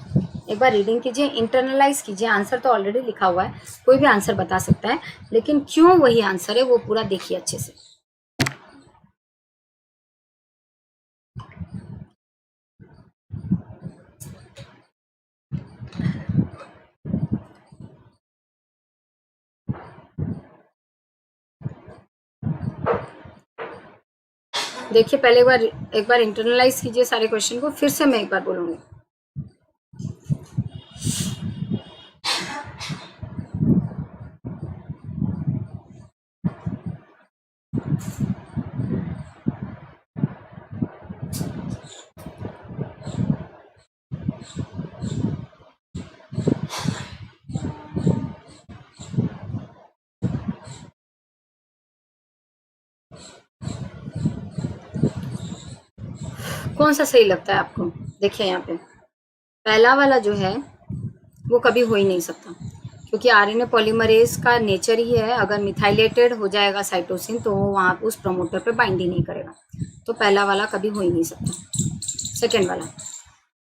एक बार रीडिंग कीजिए, इंटरनलाइज कीजिए. आंसर तो ऑलरेडी लिखा हुआ है, कोई भी आंसर बता सकता है, लेकिन क्यों वही आंसर है वो पूरा देखिए अच्छे से. देखिए पहले एक बार इंटरनलाइज कीजिए सारे क्वेश्चन को, फिर से मैं एक बार बोलूंगी. कौन सा सही लगता है आपको? देखिए यहाँ पे पहला वाला जो है वो कभी हो ही नहीं सकता, क्योंकि RNA पॉलीमरेज का नेचर ही है, अगर मिथाइलेटेड हो जाएगा साइटोसिन तो वो वहाँ उस प्रमोटर पे बाइंड ही नहीं करेगा. तो पहला वाला कभी हो ही नहीं सकता. सेकेंड वाला,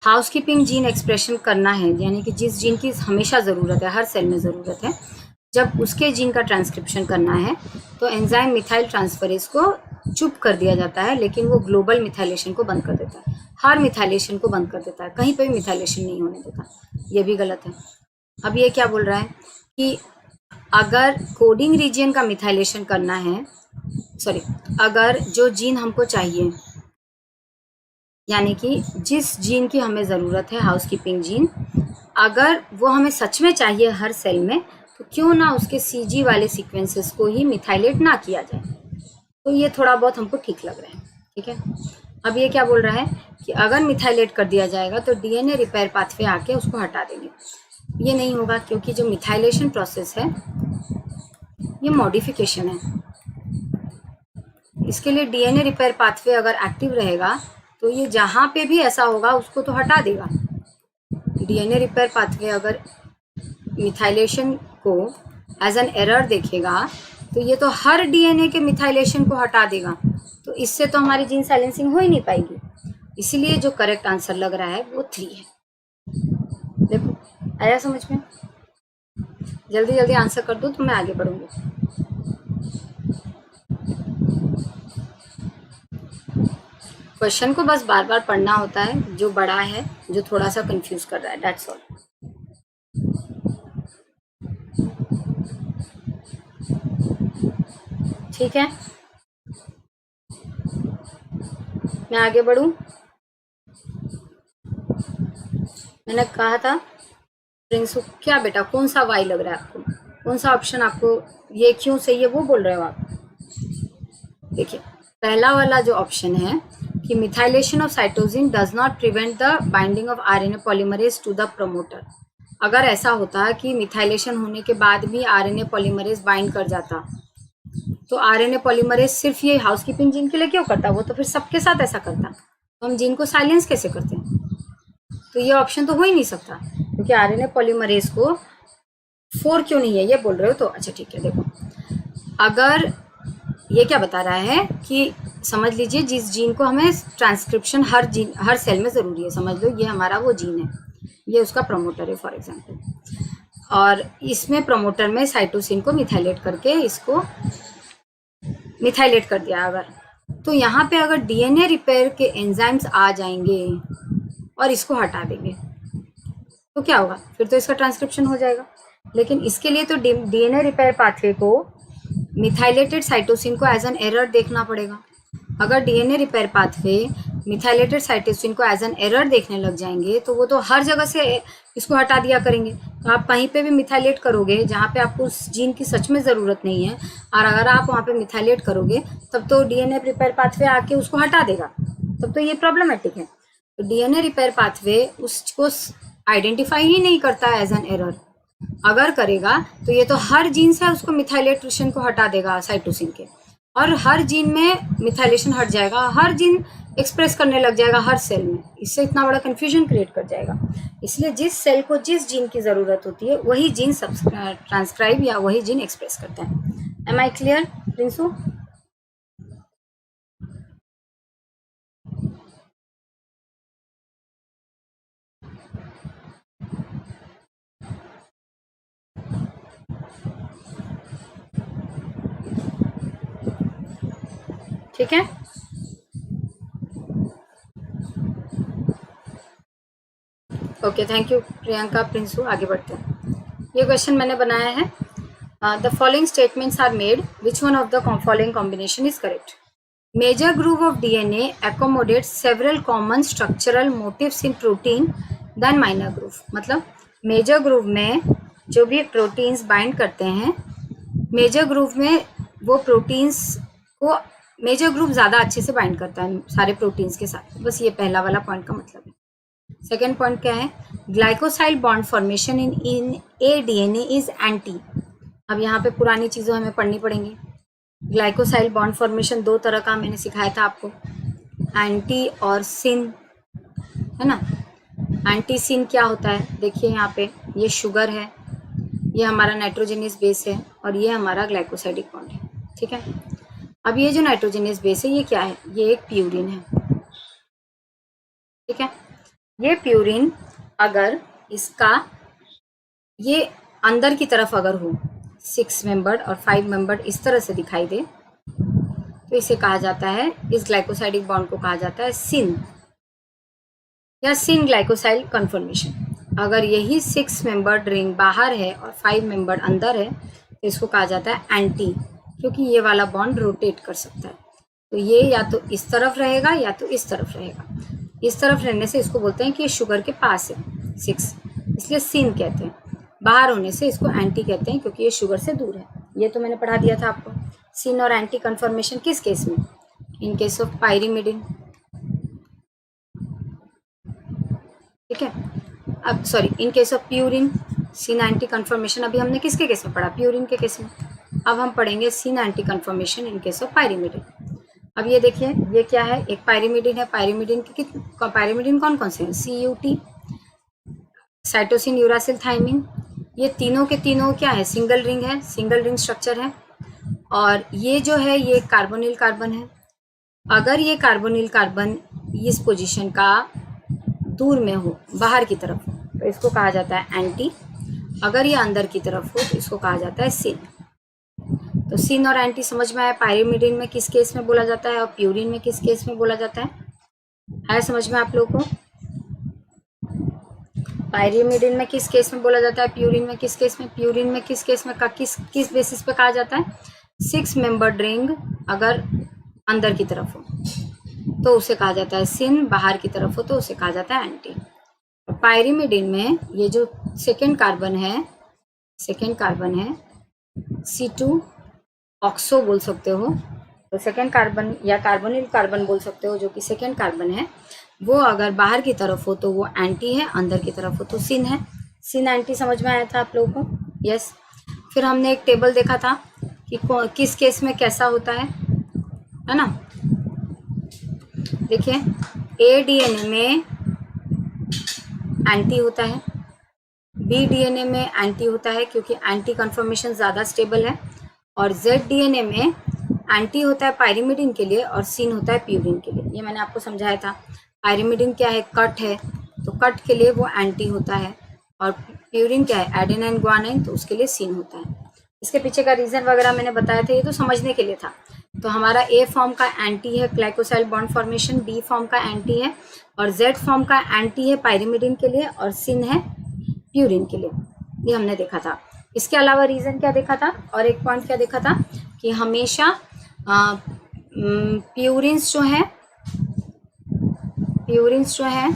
हाउसकीपिंग जीन एक्सप्रेशन करना है, यानी कि जिस जीन की हमेशा ज़रूरत है, हर सेल में ज़रूरत है, जब उसके जीन का ट्रांसक्रिप्शन करना है तो एंजाइम मिथाइल ट्रांसफरेज को चुप कर दिया जाता है, लेकिन वो ग्लोबल मिथाइलेशन को बंद कर देता है, हर मिथाइलेशन को बंद कर देता है, कहीं पे भी मिथाइलेशन नहीं होने देता. ये भी गलत है. अब ये क्या बोल रहा है कि अगर कोडिंग रीजन का मिथाइलेशन करना है, अगर जो जीन हमको चाहिए, यानी कि जिस जीन की हमें ज़रूरत है, हाउसकीपिंग जीन, अगर वो हमें सच में चाहिए हर सेल में, तो क्यों ना उसके CG वाले सीक्वेंसेस को ही मिथाइलेट ना किया जाए. तो ये थोड़ा बहुत हमको ठीक लग रहा है. ठीक है. अब ये क्या बोल रहा है कि अगर मिथाइलेट कर दिया जाएगा तो DNA रिपेयर पाथवे आके उसको हटा देंगे. ये नहीं होगा, क्योंकि जो मिथाइलेशन प्रोसेस है ये मॉडिफिकेशन है. इसके लिए DNA रिपेयर पाथवे अगर एक्टिव रहेगा तो ये जहाँ पे भी ऐसा होगा उसको तो हटा देगा. DNA रिपेयर पाथवे अगर मिथाइलेशन को एज एन एरर देखेगा तो ये तो हर DNA के मिथाइलेशन को हटा देगा. तो इससे तो हमारी जीन साइलेंसिंग हो ही नहीं पाएगी. इसीलिए जो करेक्ट आंसर लग रहा है वो 3 है. देखो आया समझ में? जल्दी जल्दी आंसर कर दो तो मैं आगे बढ़ूंगी. क्वेश्चन को बस बार बार पढ़ना होता है, जो बड़ा है, जो थोड़ा सा कंफ्यूज कर रहा है, दैट्स ऑल. ठीक है, मैं आगे बढ़ूं. मैंने कहा था प्रिंसु, क्या बेटा कौन सा वाई लग रहा है आपको, कौन सा ऑप्शन आपको ये क्यों सही है वो बोल रहे हो आप? देखिए पहला वाला जो ऑप्शन है कि methylation of cytosine does not prevent the binding of RNA polymerase two the promoter. अगर ऐसा होता कि मिथाइलेशन होने के बाद भी RNA पॉलीमरेज बाइंड कर जाता तो RNA पॉलीमरेज सिर्फ ये हाउसकीपिंग जीन के लिए क्यों करता, वो तो फिर सबके साथ ऐसा करता. तो हम जीन को साइलेंस कैसे करते हैं? तो ये ऑप्शन तो हो ही नहीं सकता, क्योंकि RNA पॉलीमरेज को 4 क्यों नहीं है ये बोल रहे हो. तो अच्छा ठीक है, देखो अगर ये क्या बता रहा है कि समझ लीजिए जिस जीन को हमें ट्रांसक्रिप्शन हर सेल में ज़रूरी है, समझ लो ये हमारा वो जीन है, ये उसका प्रमोटर है फॉर एग्जांपल, और इसमें प्रमोटर में साइटोसिन को मिथाइलेट करके इसको मिथाइलेट कर दिया अगर, तो यहाँ पे अगर DNA रिपेयर के एंजाइम्स आ जाएंगे और इसको हटा देंगे तो क्या होगा, फिर तो इसका ट्रांसक्रिप्शन हो जाएगा. लेकिन इसके लिए तो DNA रिपेयर पाथवे को मिथाइलेटेड साइटोसिन को एज एन एरर देखना पड़ेगा. अगर DNA repair pathway methylated cytosine को एज एन एरर देखने लग जाएंगे तो वो तो हर जगह से इसको हटा दिया करेंगे. तो आप कहीं पे भी मिथाइलेट करोगे जहाँ पे आपको उस जीन की सच में ज़रूरत नहीं है, और अगर आप वहाँ पे मिथाइलेट करोगे तब तो DNA रिपेयर पाथवे आके उसको हटा देगा, तब तो ये प्रॉब्लमेटिक है. तो DNA रिपेयर पाथवे उसको आइडेंटिफाई ही नहीं करता एज एन एरर, अगर करेगा तो ये तो हर जीन से उसको मिथाइलेशन को हटा देगा साइटोसिन के, और हर जीन में मिथाइलेशन हट जाएगा, हर जीन एक्सप्रेस करने लग जाएगा हर सेल में। इससे इतना बड़ा कंफ्यूजन क्रिएट कर जाएगा। इसलिए जिस सेल को जिस जीन की ज़रूरत होती है वही जीन ट्रांसक्राइब या वही जीन एक्सप्रेस करता है। Am I clear Prinsu? ठीक है, okay, thank you Priyanka. Prinsu, आगे बढ़ते हैं। ये क्वेश्चन मैंने बनाया है, the following statements are made, which one of the following combination is correct? Major groove of DNA accommodates several common structural motifs in protein than minor groove। मतलब मेजर ग्रूव में जो भी प्रोटीन्स बाइंड करते हैं, मेजर ग्रूव में वो प्रोटीन्स को मेजर ग्रूव ज़्यादा अच्छे से बाइंड करता है सारे प्रोटीन्स के साथ। बस ये पहला वाला पॉइंट का मतलब है। सेकेंड पॉइंट क्या है? Glycosyl bond formation in A DNA is anti. अब यहाँ पे पुरानी चीज़ें हमें पढ़नी पड़ेंगी। ग्लाइकोसाइल बॉन्ड फॉर्मेशन दो तरह का मैंने सिखाया था आपको, एंटी और सिन, है ना। एंटी सिन क्या होता है? देखिए यहाँ पे ये शुगर है, ये हमारा नाइट्रोजनियस बेस है, और ये हमारा ग्लाइकोसाइडिक बॉन्ड है। ठीक है, अब ये जो नाइट्रोजनियस बेस है ये क्या है? ये एक प्यूरिन है। ठीक है, ये प्यूरिन अगर इसका ये अंदर की तरफ अगर हो 6 मेंबर्ड और 5 मेंबर्ड इस तरह से दिखाई दे तो इसे कहा जाता है, इस ग्लाइकोसाइडिक बॉन्ड को कहा जाता है सिन या सिन ग्लाइकोसाइल कन्फर्मेशन। अगर यही 6 मेंबर्ड रिंग बाहर है और 5 मेंबर्ड अंदर है तो इसको कहा जाता है एंटी, क्योंकि ये वाला बॉन्ड रोटेट कर सकता है। तो ये या तो इस तरफ रहेगा या तो इस तरफ रहेगा। इस तरफ रहने से इसको बोलते हैं कि ये शुगर के पास है 6, इसलिए सिन कहते हैं। बाहर होने से इसको एंटी कहते हैं क्योंकि ये शुगर से दूर है। ये तो मैंने पढ़ा दिया था आपको। सिन और एंटी कन्फर्मेशन किस केस में? In case of pyrimidine. ठीक है, अब sorry, in case of purine syn anti conformation अभी हमने किसके केस में पढ़ा? प्यूरिन के केस में। अब हम पढ़ेंगे syn anti conformation in case of pyrimidine. अब ये देखिए, ये क्या है? एक पायरिमिडिन है। पायरिमिडिन के पायरिमिडिन कौन कौन से हैं? CUT, cytosine, uracil, thymine. ये तीनों के तीनों क्या है? सिंगल रिंग है, सिंगल रिंग स्ट्रक्चर है। और ये जो है ये कार्बोनिल कार्बन है। अगर ये कार्बोनिल कार्बन इस पोजीशन का दूर में हो, बाहर की तरफ हो, तो इसको कहा जाता है एंटी। अगर ये अंदर की तरफ हो तो इसको कहा जाता है सिन। तो सिन और एंटी समझ में आया? पायरिमिडिन में किस केस में बोला जाता है और प्यूरिन में किस केस में बोला जाता है समझ में आप लोगों को? पायरिमिडिन में किस केस में बोला जाता है, प्यूरिन में किस केस में? प्यूरिन में किस केस में किस बेसिस पे कहा जाता है? 6 मेंबर्ड रिंग अगर अंदर की तरफ हो तो उसे कहा जाता है सिन, बाहर की तरफ हो तो उसे कहा जाता है एंटी। पायरिमिडिन में ये जो सेकेंड कार्बन है C2 ऑक्सो बोल सकते हो, तो सेकेंड कार्बन या कार्बोनिल कार्बन बोल सकते हो, जो कि सेकेंड कार्बन है, वो अगर बाहर की तरफ हो तो वो एंटी है, अंदर की तरफ हो तो सिन है। सिन एंटी समझ में आया था आप लोगों को? यस। फिर हमने एक टेबल देखा था कि किस केस में कैसा होता है ना। देखिए, A DNA में एंटी होता है, B DNA में एंटी होता है क्योंकि एंटी कन्फर्मेशन ज़्यादा स्टेबल है, और Z DNA में एंटी होता है पायरिमिडिन के लिए और सिन होता है प्यूरिन के लिए। ये मैंने आपको समझाया था। पायरिमिडिन क्या है? कट है, तो कट के लिए वो एंटी होता है, और प्यूरिन क्या है? एडेनाइन ग्वानाइन, तो उसके लिए सिन होता है। इसके पीछे का रीज़न वगैरह मैंने बताया था, ये तो समझने के लिए था। तो हमारा A फॉर्म का एंटी है glycosyl bond formation, B form का एंटी है, और Z फॉर्म का एंटी है पायरिमिडिन के लिए, और सिन है प्यूरिन के लिए। ये हमने देखा था। इसके अलावा रीज़न क्या देखा था, और एक पॉइंट क्या देखा था कि हमेशा प्यूरिन्स जो है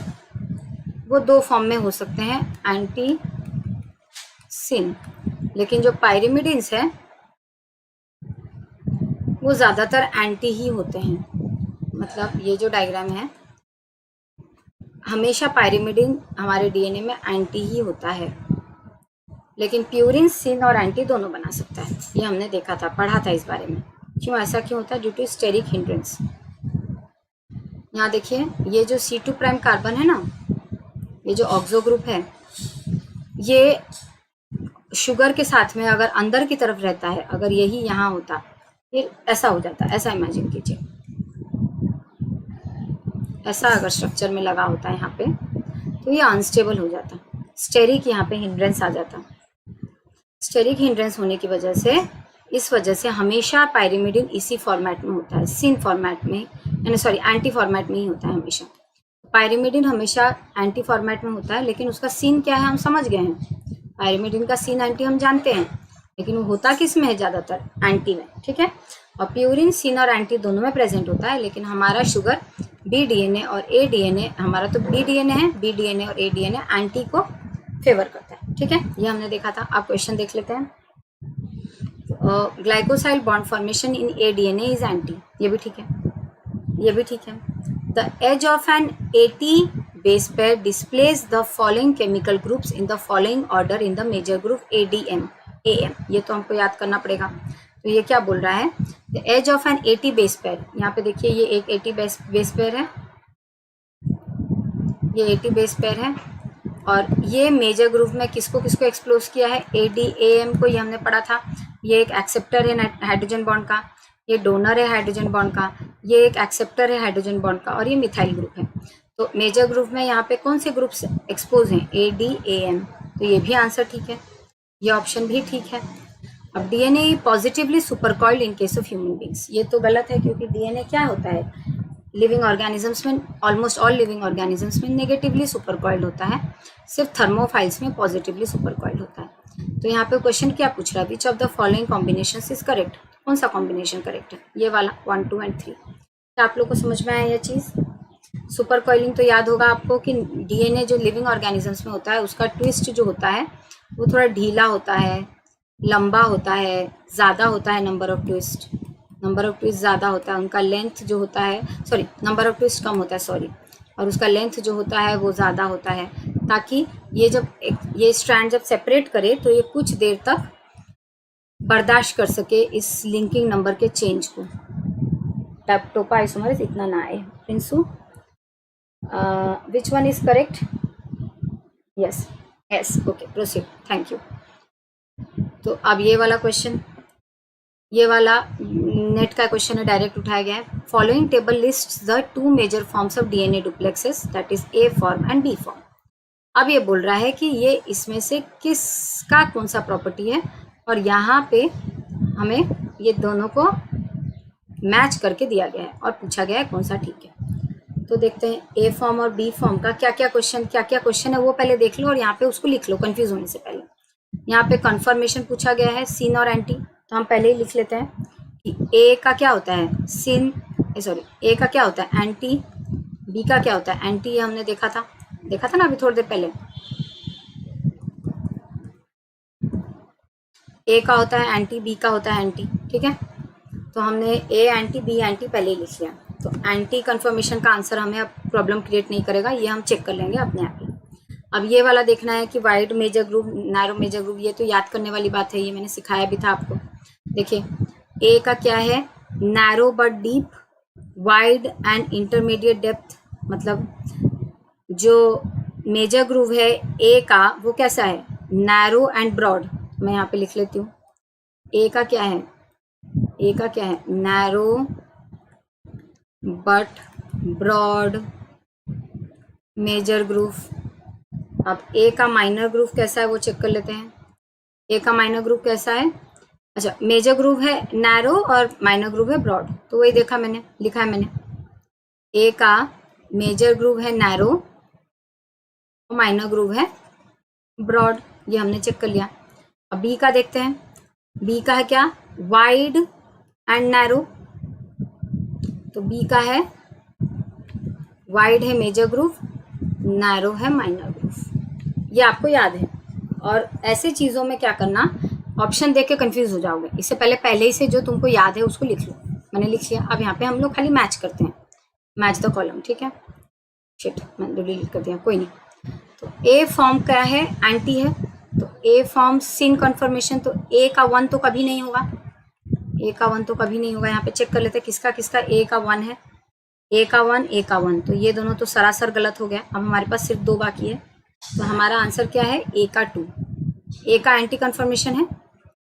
वो दो फॉर्म में हो सकते हैं, एंटी सिन, लेकिन जो पायरिमिडिन्स है वो ज़्यादातर एंटी ही होते हैं। मतलब ये जो डायग्राम है, हमेशा पायरिमिडिन हमारे DNA में एंटी ही होता है, लेकिन प्यूरिन सिन और एंटी दोनों बना सकता है। ये हमने देखा था, पढ़ा था इस बारे में। क्यों ऐसा क्यों होता है? Due to steric hindrance. यहाँ देखिए, ये जो C2 प्राइम कार्बन है ना, ये जो ऑक्सो ग्रुप है, ये शुगर के साथ में अगर अंदर की तरफ रहता है, अगर यही यहाँ होता, ये ऐसा हो जाता, ऐसा इमेजिन कीजिए, ऐसा अगर स्ट्रक्चर में लगा होता है यहाँ पे, तो ये अनस्टेबल हो जाता, स्टेरिक यहाँ पे हिंड्रेंस आ जाता। स्टेरिक हिंड्रेंस होने की वजह से, इस वजह से हमेशा पायरिमिडिन इसी फॉर्मेट में होता है, सिन फॉर्मेट में, यानी सॉरी एंटी फॉर्मेट में ही होता है हमेशा। पायरिमिडिन हमेशा एंटी फॉर्मेट में होता है, लेकिन उसका सीन क्या है हम समझ गए हैं। पायरिमिडिन का सीन एंटी हम जानते हैं, लेकिन वो होता किस में है? ज़्यादातर एंटी में, ठीक है। और प्यूरिन सीन और एंटी दोनों में प्रेजेंट होता है, लेकिन हमारा शुगर BDNA और ADNA, हमारा तो BDNA है, BDNA और ADNA एंटी को फेवर करता है, ठीक है। ये हमने देखा था। आप क्वेश्चन देख लेते हैं। Glycosyl bond formation in ADNA is anti, ये भी ठीक है, ये भी ठीक है। The edge of an AT base pair displays the following chemical groups in the following order in the major group ADM AM। ये तो हमको याद करना पड़ेगा। तो ये क्या बोल रहा है? The edge of an AT base pair, यहाँ पे देखिए ये एक AT base pair है, ये AT base pair है, और ये मेजर ग्रुप में किसको किसको एक्सप्लोज किया है? ADAM को, ये हमने पढ़ा था। ये एक एक्सेप्टर है हाइड्रोजन बॉन्ड का, ये डोनर है हाइड्रोजन बॉन्ड का, ये एक एक्सेप्टर है हाइड्रोजन बॉन्ड का, और ये मिथाइल ग्रुप है। तो मेजर ग्रुप में यहाँ पे कौन से ग्रुप्स एक्सपोज हैं? ADAM। तो ये भी आंसर ठीक है, ये ऑप्शन भी ठीक है। अब DNA positively supercoiled in case of human beings, ये तो गलत है, क्योंकि DNA क्या होता है? लिविंग ऑर्गेनिजम्स में, ऑलमोस्ट ऑल लिविंग ऑर्गेनिजम्स में नेगेटिवली सुपरकॉइल्ड होता है, सिर्फ थर्मोफाइल्स में पॉजिटिवली सुपरकॉइल्ड होता है। तो यहाँ पे क्वेश्चन क्या पूछ रहा है? विच of the following combination is correct? कौन सा कॉम्बिनेशन करेक्ट है? ये वाला 1, 2 एंड 3। क्या आप लोग को समझ में आया यह चीज़? सुपर कॉइलिंग तो याद होगा आपको कि DNA जो लिविंग ऑर्गेनिजम्स में होता है, उसका ट्विस्ट जो होता है वो थोड़ा ढीला होता है, लंबा होता है, ज़्यादा होता है, नंबर ऑफ ट्विस्ट ज़्यादा होता है, उनका लेंथ जो होता है, सॉरी नंबर ऑफ ट्विस्ट कम होता है, सॉरी, और उसका लेंथ जो होता है वो ज़्यादा होता है, ताकि ये जब ये स्ट्रैंड जब सेपरेट करे तो ये कुछ देर तक बर्दाश्त कर सके इस लिंकिंग नंबर के चेंज को। टोपा आइसोमरेज इतना ना आए। Prinsu, which one is correct? Yes, okay, proceed, thank you। तो अब ये वाला क्वेश्चन, ये वाला नेट का क्वेश्चन है, डायरेक्ट उठाया गया है। Following table list the 2 major forms of DNA duplexes, that is A form and B form. अब ये बोल रहा है कि ये इसमें से किसका कौन सा प्रॉपर्टी है, और यहाँ पे हमें ये दोनों को मैच करके दिया गया है और पूछा गया है कौन सा ठीक है। तो देखते हैं A फॉर्म और B फॉर्म का क्या क्या क्वेश्चन है वो पहले देख लो, और यहाँ पे उसको लिख लो कंफ्यूज होने से पहले। यहाँ पे कन्फर्मेशन पूछा गया है, सिन और एंटी, तो हम पहले ही लिख लेते हैं कि A का क्या होता है? सिन, सॉरी, A का क्या होता है? एंटी। B का क्या होता है? एंटी। ये हमने देखा था ना अभी थोड़ी देर पहले। A का होता है एंटी, B का होता है एंटी, ठीक है। तो हमने A एंटी, B एंटी पहले ही लिख लिया। तो एंटी कन्फर्मेशन का आंसर हमें अब प्रॉब्लम क्रिएट नहीं करेगा, ये हम चेक कर लेंगे अपने आप ही। अब ये वाला देखना है कि wide major group, narrow major group, ये तो याद करने वाली बात है, ये मैंने सिखाया भी था आपको। देखिए A का क्या है? Narrow but deep, wide and intermediate depth. मतलब जो मेजर ग्रुप है A का वो कैसा है? Narrow and broad. मैं यहाँ पे लिख लेती हूँ। A का क्या है? Narrow but broad major group. अब A का माइनर ग्रुप कैसा है वो चेक कर लेते हैं। A का माइनर ग्रुप कैसा है? अच्छा, मेजर ग्रुप है नैरो और माइनर ग्रुप है ब्रॉड, तो वही लिखा है मैंने। A का मेजर ग्रुप है नैरो और माइनर ग्रुप है ब्रॉड, ये हमने चेक कर लिया। अब B का देखते हैं। B का है क्या? Wide and narrow. तो B का है वाइड है मेजर ग्रुप, नैरो है माइनर ग्रुप, ये आपको याद है। और ऐसे चीज़ों में क्या करना, ऑप्शन देख के कंफ्यूज हो जाओगे, इससे पहले ही से जो तुमको याद है उसको लिख लो। मैंने लिख लिया। अब यहाँ पे हम लोग खाली मैच करते हैं, मैच द कॉलम, ठीक है। शिट, मैंने डिलीट कर दिया, कोई नहीं। तो A फॉर्म क्या है? एंटी है। तो ए फॉर्म सिन कन्फर्मेशन, तो ए का 1 तो कभी नहीं होगा, ए का 1 तो कभी नहीं होगा। यहाँ पे चेक कर लेते हैं किसका किसका ए का 1 है, ए का 1, ए का 1, तो ये दोनों तो सरासर गलत हो गया। अब हमारे पास सिर्फ 2 बाकी है, तो हमारा आंसर क्या है, ए का 2। ए का एंटी कन्फर्मेशन है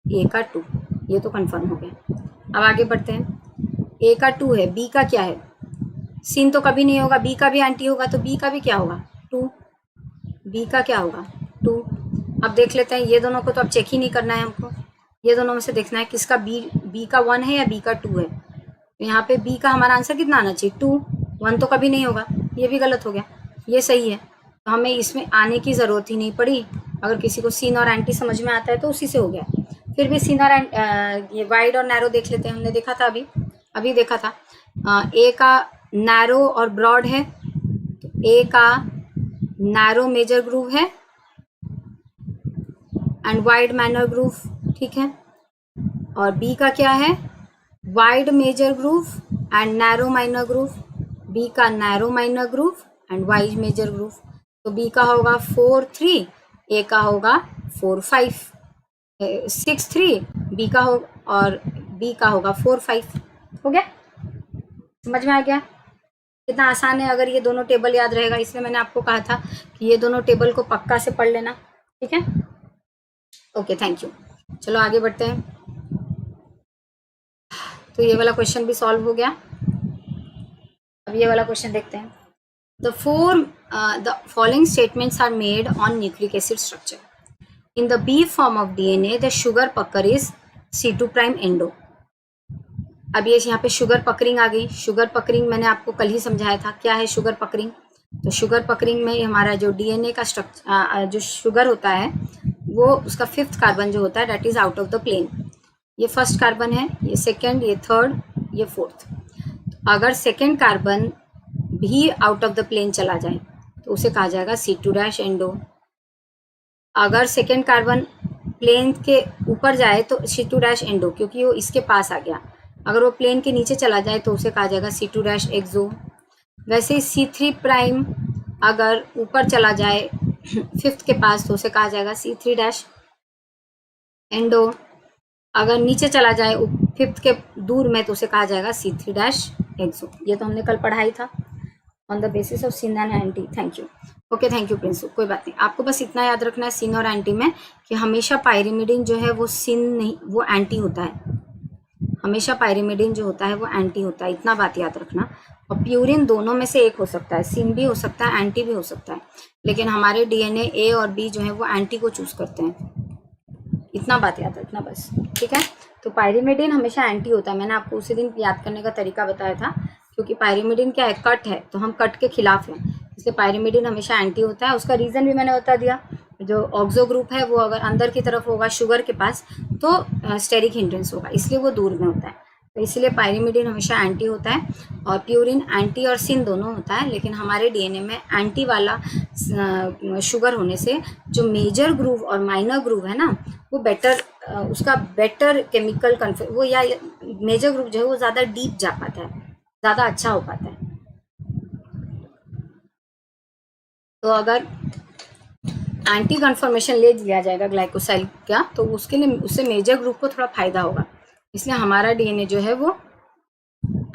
ए का 2, ये तो कन्फर्म हो गया। अब आगे बढ़ते हैं, ए का 2 है, बी का क्या है, सिन तो कभी नहीं होगा, बी का भी एंटी होगा, तो बी का भी क्या होगा 2, बी का क्या होगा 2। अब देख लेते हैं, ये दोनों को तो अब चेक ही नहीं करना है हमको, ये दोनों में से देखना है किसका बी का 1 है या बी का 2 है। तो यहाँ पे बी का हमारा आंसर कितना आना चाहिए 2, 1 तो कभी नहीं होगा, ये भी गलत हो गया, ये सही है। तो हमें इसमें आने की ज़रूरत ही नहीं पड़ी। अगर किसी को सिन और एंटी समझ में आता है तो उसी से हो गया। फिर भी सिन और ये वाइड और नैरो देख लेते हैं, हमने देखा था अभी देखा था। ए का नैरो और ब्रॉड है, तो ए का नैरो मेजर ग्रूव है एंड वाइड माइनर ग्रूव, ठीक है। और बी का क्या है, wide major groove and narrow minor groove, B का narrow minor groove and wide major groove. तो बी का होगा 4 3, ए का होगा 4 5 6 3, बी का हो और बी का होगा 4 5। हो गया, समझ में आ गया कितना आसान है। अगर ये दोनों टेबल याद रहेगा, इसलिए मैंने आपको कहा था कि ये दोनों टेबल को पक्का से पढ़ लेना, ठीक है। Okay, thank you. चलो आगे बढ़ते हैं। तो ये वाला क्वेश्चन भी सॉल्व हो गया। अब ये वाला क्वेश्चन देखते हैं। The following statements are made on nucleic acid structure. In the B form of DNA, the sugar pucker is C2 prime endo. अब ये यहाँ पे शुगर पकरिंग आ गई। शुगर पकरिंग मैंने आपको कल ही समझाया था, क्या है शुगर पकरिंग। तो शुगर पकरिंग में हमारा जो DNA का स्ट्रक्चर, जो शुगर होता है, वो उसका 5th कार्बन जो होता है that is out of the plane. ये फर्स्ट कार्बन है, ये सेकेंड, ये थर्ड, ये फोर्थ। तो अगर सेकेंड कार्बन भी आउट ऑफ द प्लेन चला जाए तो उसे कहा जाएगा C2' एंडो। अगर सेकेंड कार्बन प्लेन के ऊपर जाए तो C2' एंडो, क्योंकि वो इसके पास आ गया। अगर वो प्लेन के नीचे चला जाए तो उसे कहा जाएगा C2' एक्सो। वैसे ही C3 प्राइम अगर ऊपर चला जाए 5th के पास तो उसे कहा जाएगा C3' एंडो। अगर नीचे चला जाए 5th के दूर में तो उसे कहा जाएगा C3' एक्सो। ये तो हमने कल पढ़ाई था on the basis of syn and anti. Thank you. Okay, thank you Prinsu. कोई बात नहीं, आपको बस इतना याद रखना है सिन और एंटी में कि हमेशा पायरिमिडिन जो है वो सिन नहीं, वो एंटी होता है। हमेशा पायरिमिडिन जो होता है वो एंटी होता है, इतना बात याद रखना। और प्यूरिन दोनों में से एक हो सकता है, सिन भी हो सकता है, एंटी भी हो सकता है, लेकिन हमारे DNA ए और बी जो है वो एंटी को चूज करते हैं। इतना बात याद रखना बस, ठीक है। तो पायरिमिडिन हमेशा एंटी होता है। मैंने आपको उसी दिन याद करने का तरीका बताया था, क्योंकि पायरिमिडिन क्या है, कट है, तो हम कट के खिलाफ हैं, इसलिए पायरिमिडिन हमेशा एंटी होता है। उसका रीज़न भी मैंने बता दिया। जो ऑक्सो ग्रुप है वो अगर अंदर की तरफ होगा शुगर के पास तो स्टेरिक हिंड्रेंस होगा, इसलिए वो दूर में होता है। तो इसलिए पायरिमिडिन हमेशा एंटी होता है और प्यूरिन एंटी और सिन दोनों होता है। लेकिन हमारे DNA में एंटी वाला शुगर होने से जो मेजर ग्रूव और माइनर ग्रूव है ना, वो बेटर, उसका बेटर केमिकल वो या मेजर ग्रुप जो है वो ज़्यादा डीप जा पाता है, ज़्यादा अच्छा हो पाता है। तो अगर एंटी कन्फर्मेशन ले लिया जाएगा ग्लाइकोसाइल का, तो उसके लिए उससे मेजर ग्रुप को थोड़ा फायदा होगा, इसलिए हमारा DNA जो है वो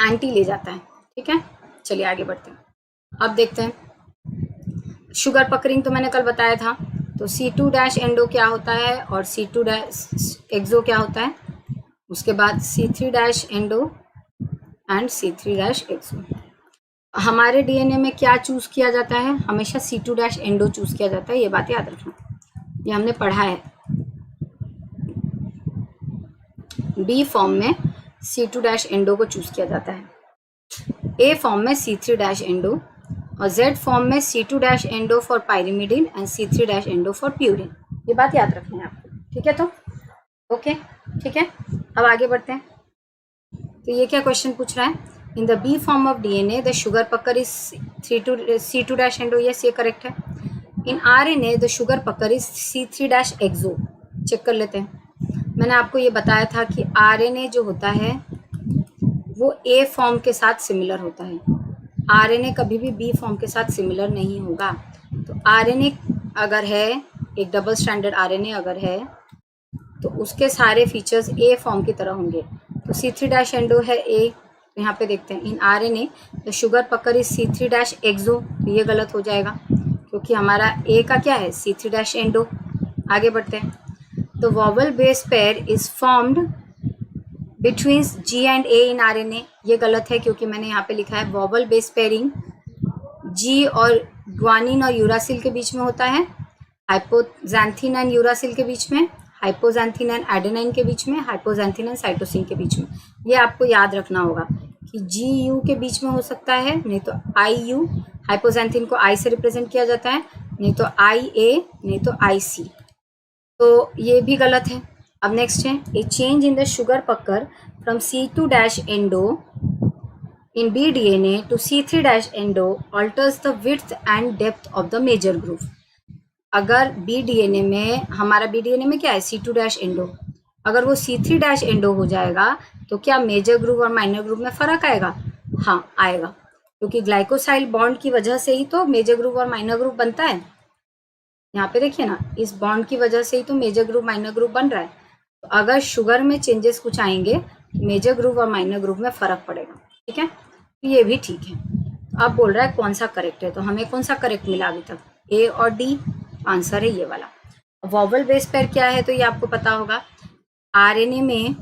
एंटी ले जाता है, ठीक है। चलिए आगे बढ़ते हैं। अब देखते हैं शुगर पकरिंग, तो मैंने कल बताया था। तो C2' एंडो क्या होता है और C2' एक्सो क्या होता है, उसके बाद C3' एंडो एंड C3' एक्सो। हमारे DNA में क्या चूज किया जाता है, हमेशा C2' एंडो चूज किया जाता है, ये बात याद रखना, ये हमने पढ़ा है। B फॉर्म में C2' एंडो को चूज किया जाता है, A फॉर्म में C3' एंडो और Z फॉर्म में C2' endo for pyrimidine and C3' endo for purine. ये बात याद रखना है आपको, ठीक है। तो ओके, ठीक है। अब आगे बढ़ते हैं। तो ये क्या क्वेश्चन पूछ रहा है, in the B form of DNA the sugar pucker is C2' endo, yes ये करेक्ट है। In RNA the sugar pucker is C3' exo. Check कर लेते हैं। मैंने आपको ये बताया था कि RNA जो होता है वो A फॉर्म के साथ सिमिलर होता है, RNA कभी भी B फॉर्म के साथ सिमिलर नहीं होगा। तो RNA अगर है एक डबल स्ट्रैंडेड आरएनए अगर है तो उसके सारे फीचर्स ए फॉर्म की तरह होंगे। तो C3 एंडो है ए, तो यहाँ पे देखते हैं in RNA the sugar pucker is C3 exo, तो ये गलत हो जाएगा क्योंकि हमारा ए का क्या है C3 एंडो। आगे बढ़ते हैं। तो vowel base pair is formed between G and A in RNA, ये गलत है क्योंकि मैंने यहाँ पे लिखा है वॉवल बेस पेयरिंग G और ग्वानिन और यूरासिल के बीच में होता है, हाइपोजैंथीन एंड यूरासिल के बीच में, हाइपोजैंथीन एंड एडेनाइन के बीच में, हाइपोजैंथीन एंड साइटोसिन के बीच में। ये आपको याद रखना होगा कि GU के बीच में हो सकता है, नहीं तो IU, हाइपोजैंथीन को I से रिप्रेजेंट किया जाता है, नहीं तो IA, नहीं तो IC, तो ये भी गलत है। अब नेक्स्ट है a change in the sugar pucker from C2 endo in bDNA to C3 endo alters the width and depth of the major groove। अगर bDNA में, हमारा bDNA में क्या है C2 एंडो, अगर वो C3 एंडो हो जाएगा तो क्या मेजर ग्रूव और माइनर ग्रूव में फर्क आएगा? हाँ आएगा, क्योंकि ग्लाइकोसाइल बॉन्ड की वजह से ही तो मेजर ग्रूव और माइनर ग्रूव बनता है। यहाँ पे देखिए ना, इस बॉन्ड की वजह से ही तो मेजर ग्रूव माइनर ग्रूव बन रहा है। तो अगर शुगर में चेंजेस कुछ आएंगे मेजर ग्रूव और माइनर ग्रूव में फर्क पड़ेगा। ठीक है, ये भी ठीक है। अब बोल रहा है कौन सा करेक्ट है, तो हमें कौन सा करेक्ट मिला अभी तक, ए और डी, आंसर है ये वाला। वॉवल बेस पेयर क्या है तो ये आपको पता होगा। आरएनए में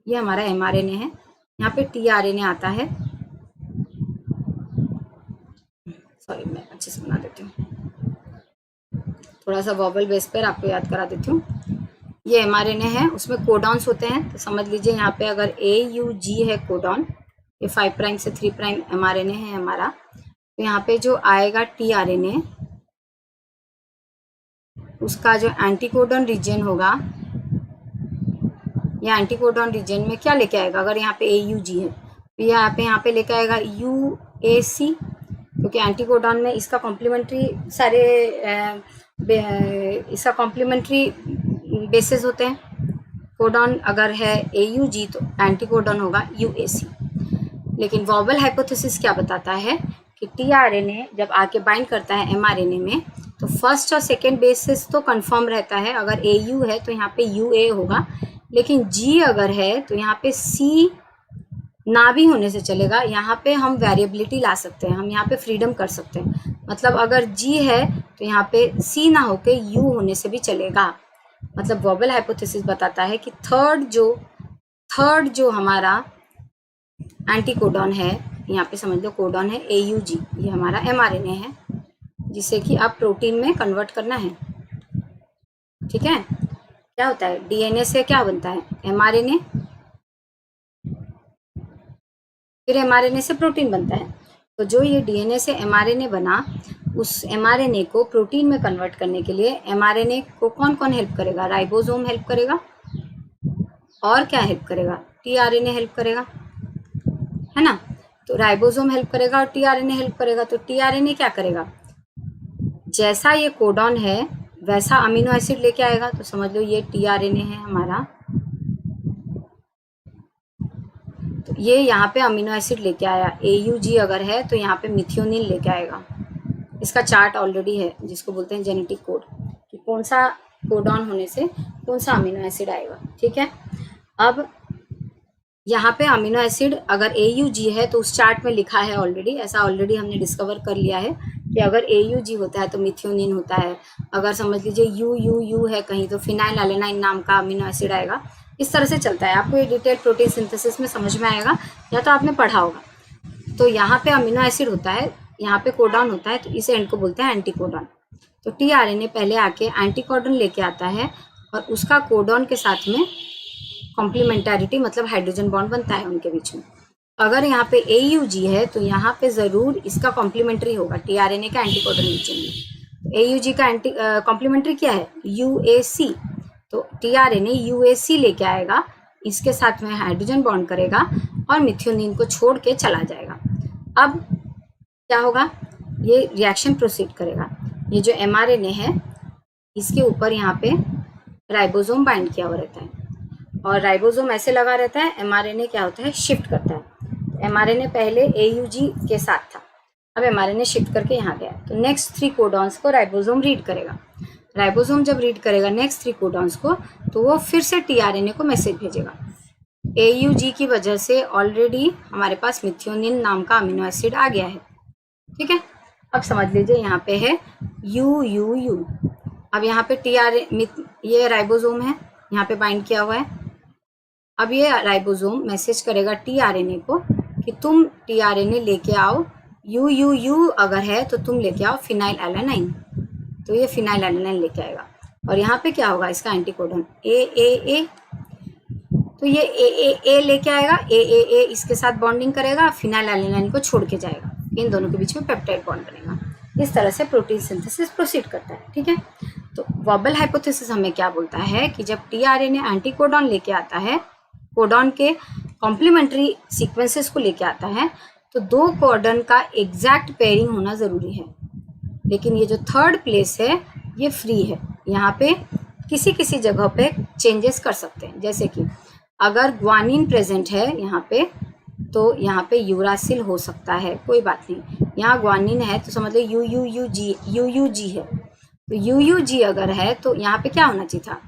ये हमारा mRNA है, यहाँ पे tRNA आता है। सॉरी, मैं अच्छे से बना देती हूँ, थोड़ा सा वॉवल बेस पेयर आपको याद करा देती हूँ। ये mRNA है, उसमें कोडॉन्स होते हैं, तो समझ लीजिए यहाँ पे अगर AUG है कोडॉन, ये 5 प्राइम से 3 प्राइम mRNA है हमारा, तो यहाँ पे जो आएगा tRNA, उसका जो एंटीकोडॉन रीजन होगा, या एंटीकोडॉन रीजन में क्या लेके आएगा, अगर यहाँ पे AUG है तो यहाँ पे लेके आएगा UAC, क्योंकि एंटीकोडॉन में इसका कॉम्प्लीमेंट्री सारे इसका कॉम्प्लीमेंट्री बेसिस होते हैं। कोडॉन अगर है AUG तो एंटीकोडॉन होगा UAC। लेकिन वॉवल हाइपोथेसिस क्या बताता है कि tRNA जब आके बाइंड करता है mRNA में तो फर्स्ट और सेकेंड बेसिस तो कंफर्म रहता है। अगर AU है तो यहाँ पे UA होगा, लेकिन G अगर है तो यहाँ पे C ना भी होने से चलेगा। यहाँ पे हम वेरिएबिलिटी ला सकते हैं, हम यहाँ पे फ्रीडम कर सकते हैं। मतलब अगर G है तो यहाँ पे C ना होके U होने से भी चलेगा। मतलब वॉवल हाइपोथेसिस बताता है कि थर्ड जो हमारा एंटीकोडॉन है, यहाँ पे समझ लो कोडॉन है AUG, ये हमारा mRNA है जिसे कि आप प्रोटीन में कन्वर्ट करना है। ठीक है, क्या होता है DNA से क्या बनता है mRNA, फिर mRNA से प्रोटीन बनता है। तो जो ये DNA से mRNA बना, उस mRNA को प्रोटीन में कन्वर्ट करने के लिए mRNA को कौन कौन हेल्प करेगा, राइबोसोम हेल्प करेगा, और क्या हेल्प करेगा, tRNA हेल्प करेगा, है ना। तो राइबोसोम हेल्प करेगा और tRNA हेल्प करेगा। तो tRNA क्या करेगा, जैसा ये कोडॉन है वैसा अमीनो एसिड लेके आएगा। तो समझ लो ये tRNA है हमारा, तो ये यहाँ पे अमीनो एसिड लेके आया। AUG अगर है तो यहाँ पे मिथियोनिन लेके आएगा। इसका चार्ट ऑलरेडी है जिसको बोलते हैं जेनेटिक कोड, कि कौन सा कोडॉन होने से कौन सा अमीनो एसिड आएगा। ठीक है, अब यहाँ पे अमीनो एसिड अगर AUG है तो उस चार्ट में लिखा है ऑलरेडी, ऐसा ऑलरेडी हमने डिस्कवर कर लिया है कि अगर AUG होता है तो मिथियोनिन होता है। अगर समझ लीजिए UUU है कहीं तो फिनाइल एलेनाइन नाम का अमीनो एसिड आएगा। इस तरह से चलता है। आपको ये डिटेल प्रोटीन सिंथेसिस में समझ में आएगा या तो आपने पढ़ा होगा। तो यहाँ पे अमीनो एसिड होता है, यहाँ पे कोडॉन होता है, तो इस एंड को बोलते हैं एंटीकोडॉन। तो tRNA पहले आके एंटीकोडॉन लेके आता है और उसका कोडॉन के साथ में कॉम्प्लीमेंटारिटी मतलब हाइड्रोजन बॉन्ड बनता है उनके बीच में। अगर यहाँ पे AUG है तो यहाँ पे ज़रूर इसका कॉम्प्लीमेंट्री होगा tRNA का एंटीकोडॉन नीचे में। AUG का कॉम्प्लीमेंट्री क्या है UAC, तो tRNA UAC लेके आएगा, इसके साथ में हाइड्रोजन बॉन्ड करेगा और मिथियोनिन को छोड़ के चला जाएगा। अब क्या होगा, ये रिएक्शन प्रोसीड करेगा। ये जो mRNA है इसके ऊपर यहाँ पे राइबोसोम बाइंड किया हुआ रहता है और राइबोसोम ऐसे लगा रहता है, mRNA क्या होता है शिफ्ट करता है। तो mRNA पहले AUG के साथ था, अब mRNA शिफ्ट करके यहाँ गया। तो नेक्स्ट 3 कोडॉन्स को राइबोसोम रीड करेगा। राइबोसोम जब रीड करेगा नेक्स्ट 3 कोडॉन्स को तो वो फिर से टीआरएनए को मैसेज भेजेगा। AUG की वजह से ऑलरेडी हमारे पास मिथियोनिन नाम का अमीनो एसिड आ गया है। ठीक है, अब समझ लीजिए यहाँ पे है UUU। अब यहाँ पे ये राइबोसोम है, यहाँ पे बाइंड किया हुआ है। अब ये राइबोसोम मैसेज करेगा टीआरएनए को कि तुम टीआरएनए लेके आओ, UUU अगर है तो तुम लेके आओ फिनाइल एलानाइन, तो ये फिनाइल एलानाइन लेके आएगा। और यहाँ पे क्या होगा इसका एंटीकोडन AAA, तो ये AAA लेके आएगा, AAA इसके साथ बॉन्डिंग करेगा, फिनाइल एलानाइन को छोड़ के जाएगा, इन दोनों के बीच में पेप्टाइड बॉन्ड बनेगा। इस तरह से प्रोटीन सिंथेसिस प्रोसीड करता है। ठीक है, तो वॉबल हाइपोथेसिस हमें क्या बोलता है कि जब टीआरएनए एंटीकोडॉन लेके आता है, कोडॉन के कॉम्प्लीमेंट्री सीक्वेंसेस को लेके आता है, तो 2 कोडॉन का एग्जैक्ट पेयरिंग होना जरूरी है। लेकिन ये जो थर्ड प्लेस है ये फ्री है, यहाँ पे किसी किसी जगह पे चेंजेस कर सकते हैं। जैसे कि अगर ग्वानिन प्रेजेंट है यहाँ पे, तो यहाँ पे यूरासिल हो सकता है, कोई बात नहीं। यहाँ ग्वानिन है तो समझ लो UUG है, तो UUG अगर है तो यहाँ पे क्या होना चाहिए था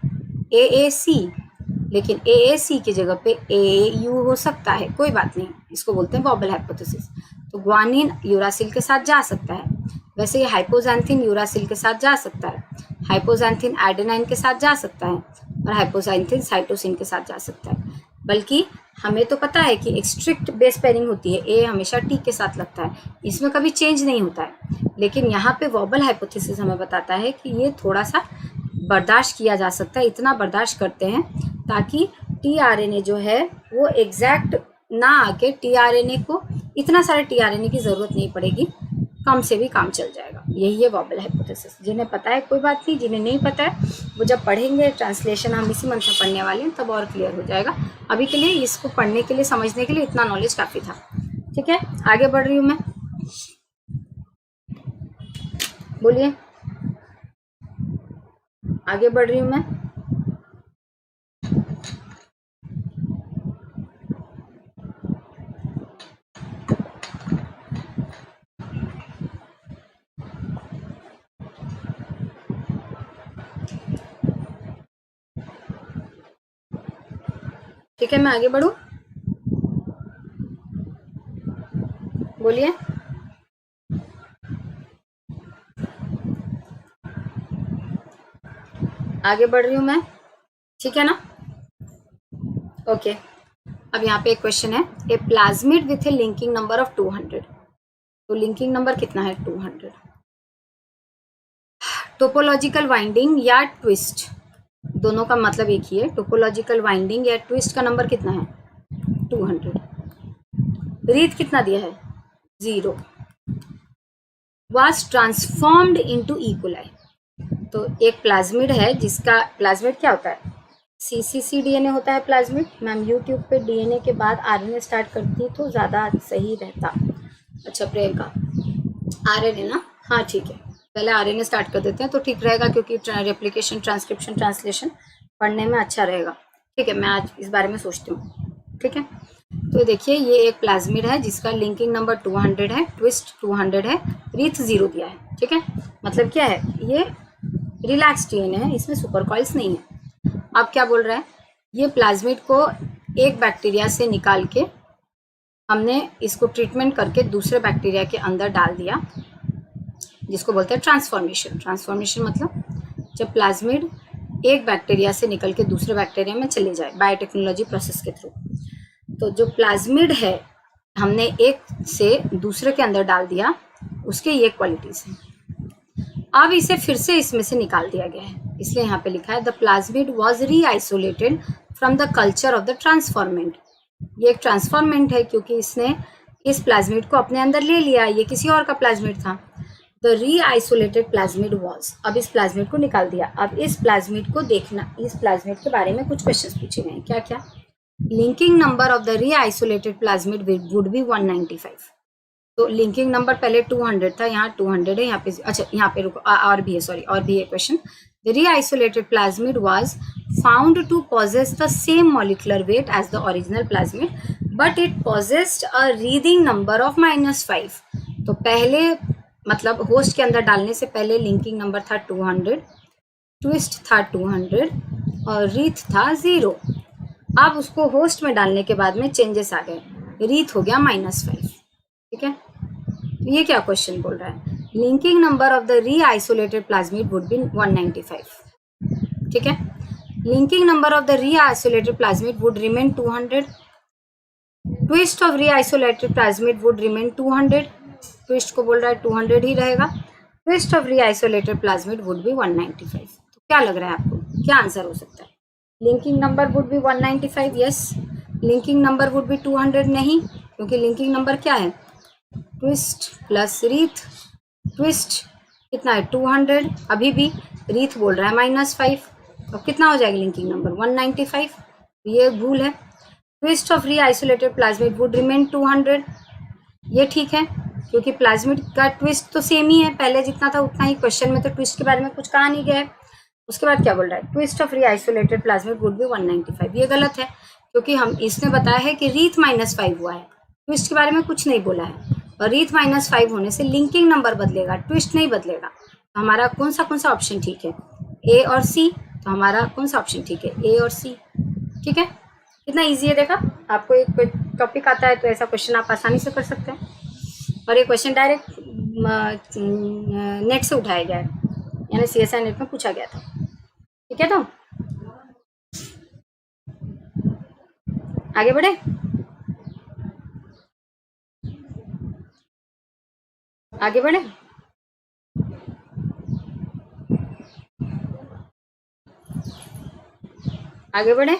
AAC, लेकिन AAC की जगह पे AAU हो सकता है, कोई बात नहीं, इसको बोलते हैं वॉबल हाइपोथेसिस। तो ग्वानिन यूरासिल के साथ जा सकता है, वैसे ये हाइपोजैंथिन यूरासिल के साथ जा सकता है, हाइपोजैंथिन एडेनाइन के साथ जा सकता है, और हाइपोजैंथिन साइटोसिन के साथ जा सकता है। बल्कि हमें तो पता है कि एक स्ट्रिक्ट बेस पेयरिंग होती है, A हमेशा T के साथ लगता है, इसमें कभी चेंज नहीं होता है। लेकिन यहाँ पे वॉबल हाइपोथेसिस हमें बताता है कि ये थोड़ा सा बर्दाश्त किया जा सकता है, इतना बर्दाश्त करते हैं ताकि टीआरएनए जो है वो एग्जैक्ट ना आके टीआरएनए को इतना सारा टीआरएनए की ज़रूरत नहीं पड़ेगी, कम से भी काम चल जाएगा। यही है वॉबल हाइपोथेसिस। जिन्हें पता है कोई बात नहीं, जिन्हें नहीं पता है वो जब पढ़ेंगे, ट्रांसलेशन हम इसी मंथ में पढ़ने वाले हैं, तब और क्लियर हो जाएगा। अभी के लिए इसको पढ़ने के लिए, समझने के लिए इतना नॉलेज काफ़ी था। ठीक है, आगे बढ़ रही हूँ मैं, बोलिए, आगे बढ़ रही हूँ मैं। ठीक है, मैं आगे बढ़ूं, बोलिए। आगे बढ़ रही हूँ मैं, ठीक है ना? ओके, अब यहाँ पे एक क्वेश्चन है, a plasmid with a linking number of 200, तो लिंकिंग नंबर कितना है 200। टोपोलॉजिकल वाइंडिंग या ट्विस्ट, दोनों का मतलब एक ही है। टोपोलॉजिकल वाइंडिंग या ट्विस्ट का नंबर कितना है 200। रीत कितना दिया है 0। वाज ट्रांसफॉर्म्ड इनटू इकोलाई, तो एक प्लाज्मिड है जिसका, प्लाज्मिड क्या होता है, CCC DNA होता है प्लाज्मिड। मैम यूट्यूब पे DNA के बाद RNA स्टार्ट करती तो ज़्यादा सही रहता। अच्छा प्रियंका, RNA ना, हाँ ठीक है, पहले RNA स्टार्ट कर देते हैं तो ठीक रहेगा, क्योंकि रेप्लिकेशन, ट्रांसक्रिप्शन, ट्रांसलेशन पढ़ने में अच्छा रहेगा। ठीक है, मैं आज इस बारे में सोचती हूँ। ठीक है, तो देखिए ये एक प्लाज्मिड है जिसका लिंकिंग नंबर 200 है, ट्विस्ट 200 है, रीथ 0 दिया है। ठीक है, मतलब क्या है, ये रिलैक्स DNA है, इसमें सुपर कॉइल्स नहीं है। अब क्या बोल रहा है, ये प्लाज्मिड को एक बैक्टीरिया से निकाल के हमने इसको ट्रीटमेंट करके दूसरे बैक्टीरिया के अंदर डाल दिया, जिसको बोलते हैं ट्रांसफॉर्मेशन। ट्रांसफॉर्मेशन मतलब जब प्लाज्मिड एक बैक्टीरिया से निकल के दूसरे बैक्टीरिया में चले जाए बायोटेक्नोलॉजी प्रोसेस के थ्रू। तो जो प्लाज्मिड है हमने एक से दूसरे के अंदर डाल दिया, उसके ये क्वालिटीज हैं। अब इसे फिर से इसमें से निकाल दिया गया है, इसलिए यहाँ पे लिखा है the plasmid was reisolated from the culture of the transformant. ये एक ट्रांसफॉर्मेंट है क्योंकि इसने इस प्लाज्मिड को अपने अंदर ले लिया, ये किसी और का प्लाज्मिड था। द रीआइसोलेटेड प्लाज्मिड वॉज, अब इस प्लाज्मिड को निकाल दिया। अब इस प्लाज्मिड को देखना, इस प्लाज्मिड के बारे में कुछ क्वेश्चन पूछे गए, क्या क्या। Linking number of the reisolated plasmid would be 195। तो लिंकिंग नंबर पहले 200 था, यहाँ 200 है, यहाँ पे, अच्छा यहाँ पे रुको, और भी है, सॉरी, और भी है question. The reisolated plasmid was found to possess the same molecular weight as the original plasmid, but it possessed a reading number of -5। तो पहले मतलब होस्ट के अंदर डालने से पहले लिंकिंग नंबर था 200, ट्विस्ट था 200 और रीथ था 0। अब उसको होस्ट में डालने के बाद में चेंजेस आ गए, रीथ हो गया -5। ठीक है, तो ये क्या क्वेश्चन बोल रहा है, लिंकिंग नंबर ऑफ द री आइसोलेटेड प्लाज्मिड वुड बी 195। ठीक है, लिंकिंग नंबर ऑफ द री isolated plasmid would remain 200, twist of री isolated plasmid would remain 200, twist को बोल रहा है 200 ही रहेगा, ट्विस्ट ऑफ री आइसोलेटेड प्लाज्मिड वुड बी 195। तो क्या लग रहा है आपको, क्या आंसर हो सकता है, linking number would be 195, yes. Linking number would be 200, नहीं, क्योंकि लिंकिंग नंबर क्या है, ट्विस्ट प्लस रीथ, ट्विस्ट कितना है 200, अभी भी रीथ बोल रहा है -5, तो कितना हो जाएगा लिंकिंग नंबर 195, ये भूल है। ट्विस्ट ऑफ री आइसोलेटेड प्लाज्मिड वुड रिमेन 200, ये ठीक है, क्योंकि प्लाज्मिड का ट्विस्ट तो सेम ही है, पहले जितना था उतना ही, क्वेश्चन में तो ट्विस्ट के बारे में कुछ कहा नहीं गया है। उसके बाद क्या बोल रहा है, ट्विस्ट ऑफ री आइसोलेटेड प्लाज्मिड वुड बी 195, ये गलत है, क्योंकि हम इसने बताया है कि रीथ -5 हुआ है, ट्विस्ट के बारे में कुछ नहीं बोला है, और रीथ -5 होने से लिंकिंग नंबर बदलेगा, ट्विस्ट नहीं बदलेगा। तो हमारा कौन सा ऑप्शन ठीक है, ए और सी, तो हमारा कौन सा ऑप्शन ठीक है, ए और सी। ठीक है, कितना ईजी है, देखा, आपको एक टॉपिक आता है तो ऐसा क्वेश्चन आप आसानी से कर सकते हैं, और ये क्वेश्चन डायरेक्ट नेट से उठाया गया है, यानी CSI नेट में पूछा गया था। ठीक है, तो आगे बढ़े, आगे बढ़े, आगे बढ़े,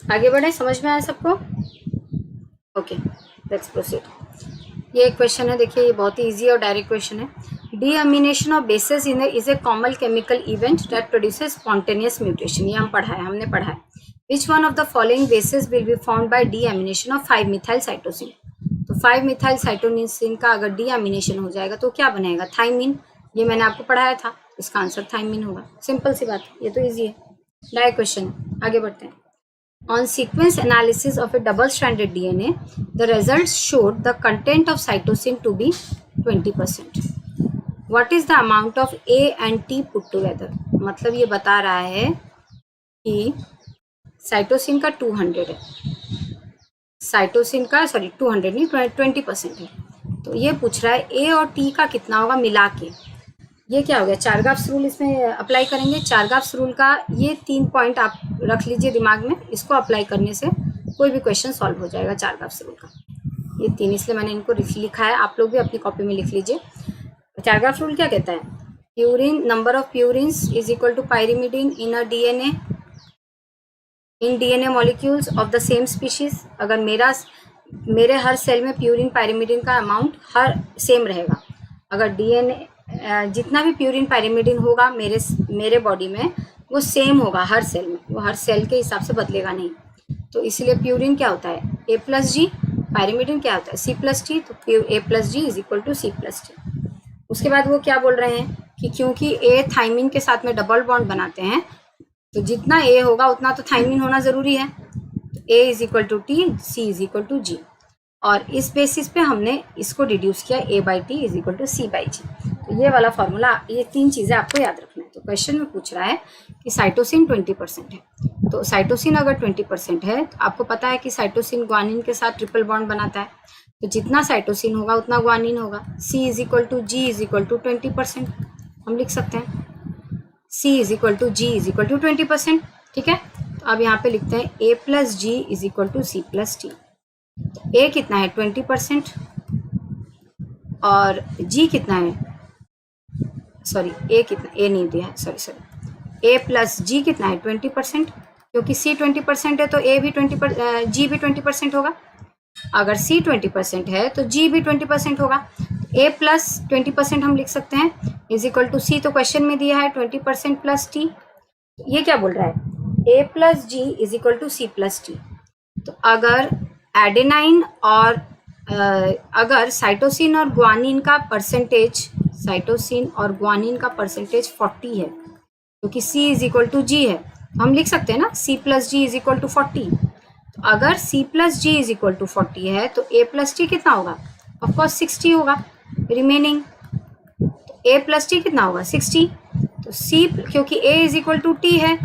आगे बढ़े, समझ में आया सबको, ओके, लेट्स प्रोसीड। ये एक क्वेश्चन है, देखिए, ये बहुत ही इजी और डायरेक्ट क्वेश्चन है। Deamination of bases is a common chemical event that produces spontaneous mutation, ये हम पढ़ा है, हमने पढ़ा है। Which one of the following bases will be found by deamination of five methyl cytosine, तो 5-मिथाइल साइटोसिन का अगर डीअमीनेशन हो जाएगा तो क्या बनेगा, थाइमिन, ये मैंने आपको पढ़ाया था, इसका आंसर थाइमिन होगा, सिंपल सी बात, ये तो ईजी है, डायरेक्ट क्वेश्चन है। आगे बढ़ते हैं। On sequence analysis of a double-stranded DNA, the results showed the content of cytosine to be 20%. What is the amount of A and T put together? मतलब ये बता रहा है कि साइटोसिन का 200 है, साइटोसिन का 200 नहीं 20% है, तो ये पूछ रहा है A और T का कितना होगा मिला के। ये क्या हो गया, चारगाफ्स रूल इसमें अप्लाई करेंगे। चारगाफ्स रूल का ये 3 पॉइंट आप रख लीजिए दिमाग में, इसको अप्लाई करने से कोई भी क्वेश्चन सॉल्व हो जाएगा चारगाफ्स रूल का। ये 3 इसलिए मैंने इनको लिखा है, आप लोग भी अपनी कॉपी में लिख लीजिए। चारगाफ्स रूल क्या कहता है, purine, number of purines is equal to pyrimidine in a DNA, in DNA molecules of the same species. अगर मेरे हर सेल में प्यूरिन पायरिमिडिन का अमाउंट हर सेम रहेगा, अगर डीएनए जितना भी प्यूरिन पायरिमिडिन होगा मेरे बॉडी में वो सेम होगा हर सेल में, वो हर सेल के हिसाब से बदलेगा नहीं। तो इसलिए प्यूरिन क्या होता है A+G, पायरिमिडिन क्या होता है C+T, तो A+G is equal to C+T। उसके बाद वो क्या बोल रहे हैं कि क्योंकि A थाइमिन के साथ में डबल बॉन्ड बनाते हैं, तो जितना A होगा उतना तो थाइमिन होना ज़रूरी है, A is equal to T, C is equal to G, और इस बेसिस पे हमने इसको रिड्यूस किया A/T is equal to C/G। तो ये वाला फॉर्मूला, ये 3 चीज़ें आपको याद रखना है। तो क्वेश्चन में पूछ रहा है कि साइटोसिन 20% है, तो साइटोसिन अगर 20% है तो आपको पता है कि साइटोसिन ग्वानिन के साथ ट्रिपल बॉन्ड बनाता है, तो जितना साइटोसिन होगा उतना ग्वानिन होगा। C is equal to G is equal to 20%, हम लिख सकते हैं C is equal to G is equal to 20%। ठीक है, तो अब यहाँ पे लिखते हैं A+G is equal to C+T। A कितना है 20% और G कितना है, सॉरी A कितना, A नहीं दिया है, सॉरी A+G कितना है 20%, क्योंकि C 20% है तो A भी 20%, G भी 20% होगा। अगर C 20% है तो G भी 20% होगा। A प्लस 20% हम लिख सकते हैं इज इक्वल टू C, तो क्वेश्चन में दिया है 20% प्लस T। ये क्या बोल रहा है A+G is equal to C+T। तो अगर एडेनाइन और अगर साइटोसिन और ग्वानिन का परसेंटेज साइटोसिन और ग्वानिन का परसेंटेज 40 है, क्योंकि C is equal to G है, हम लिख सकते हैं ना C plus G is equal to 40। तो अगर C plus G is equal to 40 है तो A प्लस टी कितना होगा? ऑफकोर्स 60 होगा रिमेनिंग। तो A प्लस टी कितना होगा? 60। तो C, क्योंकि A is equal to T है,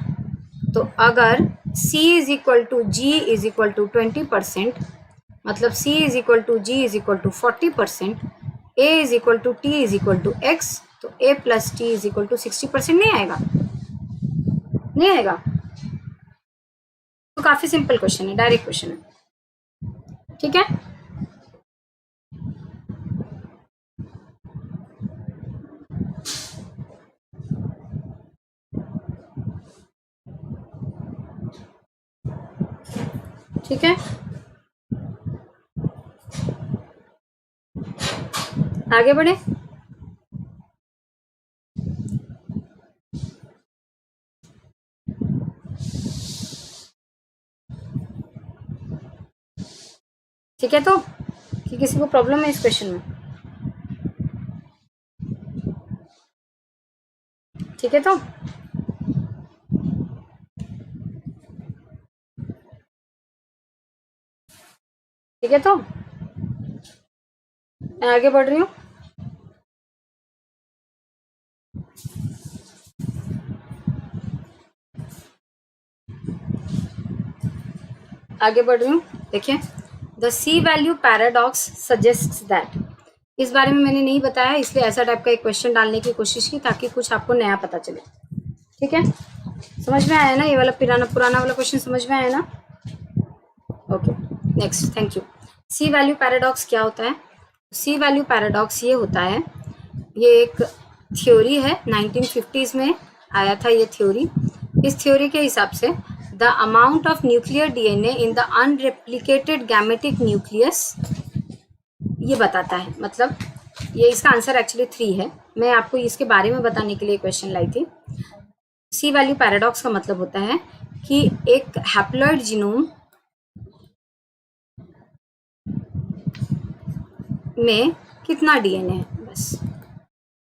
तो अगर C is equal to G is equal to 20%, मतलब C is equal to G is equal to 40%, A is equal to T is equal to x, तो A plus T is equal to 60% नहीं आएगा? नहीं आएगा। तो काफी सिंपल क्वेश्चन है, डायरेक्ट क्वेश्चन है, ठीक है। ठीक है, आगे बढ़े। ठीक है, तो कि किसी को प्रॉब्लम है इस क्वेश्चन में? ठीक है, तो ठीक है, तो मैं आगे बढ़ रही हूँ। आगे बढ़ रही हूँ, देखिए। The C value paradox suggests that, इस बारे में मैंने नहीं बताया, इसलिए ऐसा टाइप का एक क्वेश्चन डालने की कोशिश की ताकि कुछ आपको नया पता चले। ठीक है, समझ में आया ना? ये वाला पुराना वाला क्वेश्चन समझ में आया ना? Okay, next, thank you. C value paradox क्या होता है? सी वैल्यू पैराडॉक्स ये होता है, ये एक थ्योरी है, 1950s में आया था ये थ्योरी। इस थ्योरी के हिसाब से the amount of nuclear DNA in the unreplicated gametic nucleus, ये बताता है, मतलब ये इसका आंसर एक्चुअली 3 है। मैं आपको इसके बारे में बताने के लिए क्वेश्चन लाई थी। सी वैल्यू पैराडॉक्स का मतलब होता है कि एक हैप्लॉइड जीनोम में कितना डीएनए है, बस।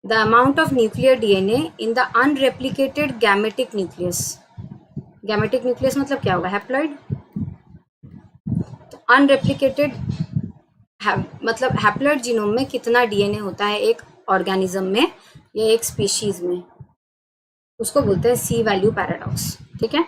The amount of nuclear DNA in the unreplicated gametic nucleus. Gametic nucleus मतलब क्या होगा? हैप्लॉइड। तो अनरेप्लिकेटेड मतलब हैप्लॉइड जीनोम में कितना डीएनए होता है एक ऑर्गेनिज्म में या एक स्पीशीज में, उसको बोलते हैं सी वैल्यू पैराडॉक्स। ठीक है,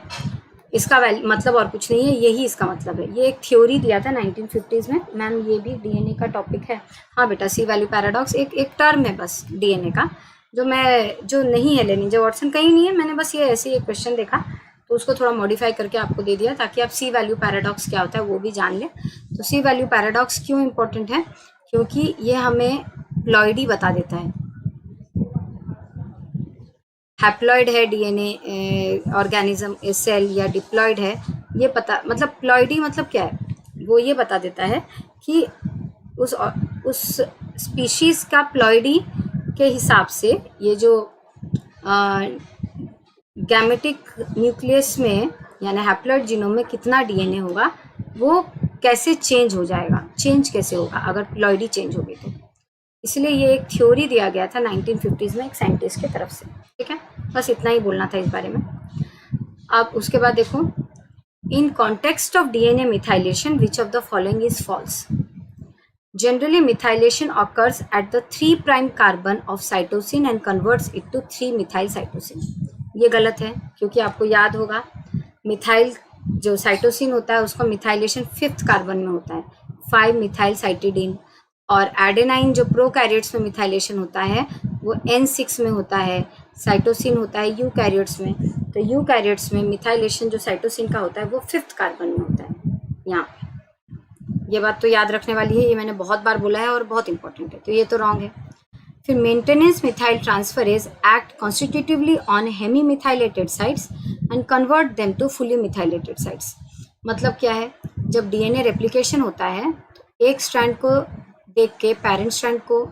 इसका मतलब और कुछ नहीं है, यही इसका मतलब है। ये एक थ्योरी दिया था 1950s में। मैम ये भी डीएनए का टॉपिक है? हाँ बेटा, सी वैल्यू पैराडॉक्स एक टर्म है बस डीएनए का, जो नहीं है लेनी, जो वॉटसन कहीं नहीं है। मैंने बस ये ऐसे एक क्वेश्चन देखा तो उसको थोड़ा मॉडिफाई करके आपको दे दिया ताकि आप सी वैल्यू पैराडॉक्स क्या होता है वो भी जान लें। तो सी वैल्यू पैराडॉक्स क्यों इम्पोर्टेंट है? क्योंकि ये हमें प्लॉइडी बता देता है। हैप्लॉइड है डीएनए ऑर्गेनिज्म सेल या डिप्लॉइड है, ये पता, मतलब प्लॉइडी मतलब क्या है, वो ये बता देता है कि उस स्पीशीज का प्लॉइडी के हिसाब से ये जो गैमेटिक न्यूक्लियस में यानी हैप्लॉइड जीनोम में कितना डीएनए होगा, वो कैसे चेंज हो जाएगा, चेंज कैसे होगा अगर प्लॉइडी चेंज होगी तो। इसलिए ये एक थ्योरी दिया गया था 1950s में एक साइंटिस्ट की तरफ से। ठीक है, बस इतना ही बोलना था इस बारे में। अब उसके बाद देखो, in context of DNA methylation which of the following is false? Generally methylation occurs at the 3' carbon of cytosine and converts it to three methyl cytosine. ये गलत है, क्योंकि आपको याद होगा मिथाइल जो साइटोसिन होता है उसका मिथाइलेशन 5th कार्बन में होता है, 5-मिथाइल साइटिडीन। और एडेनाइन जो प्रोकैरियोट्स में मिथाइलेशन होता है वो N6 में होता है, साइटोसिन होता है यूकैरियोट्स में। तो यूकैरियोट्स में मिथाइलेशन जो साइटोसिन का होता है वो 5th कार्बन में होता है। यहाँ ये बात तो याद रखने वाली है, ये मैंने बहुत बार बोला है और बहुत इंपॉर्टेंट है, तो ये तो रॉन्ग है। फिर maintenance methyl transferase act constitutively on hemi methylated sites and convert them to fully methylated sites. मतलब क्या है, जब डीएनए रेप्लिकेशन होता है तो एक स्ट्रैंड को देख के पेरेंट स्ट्रैंड को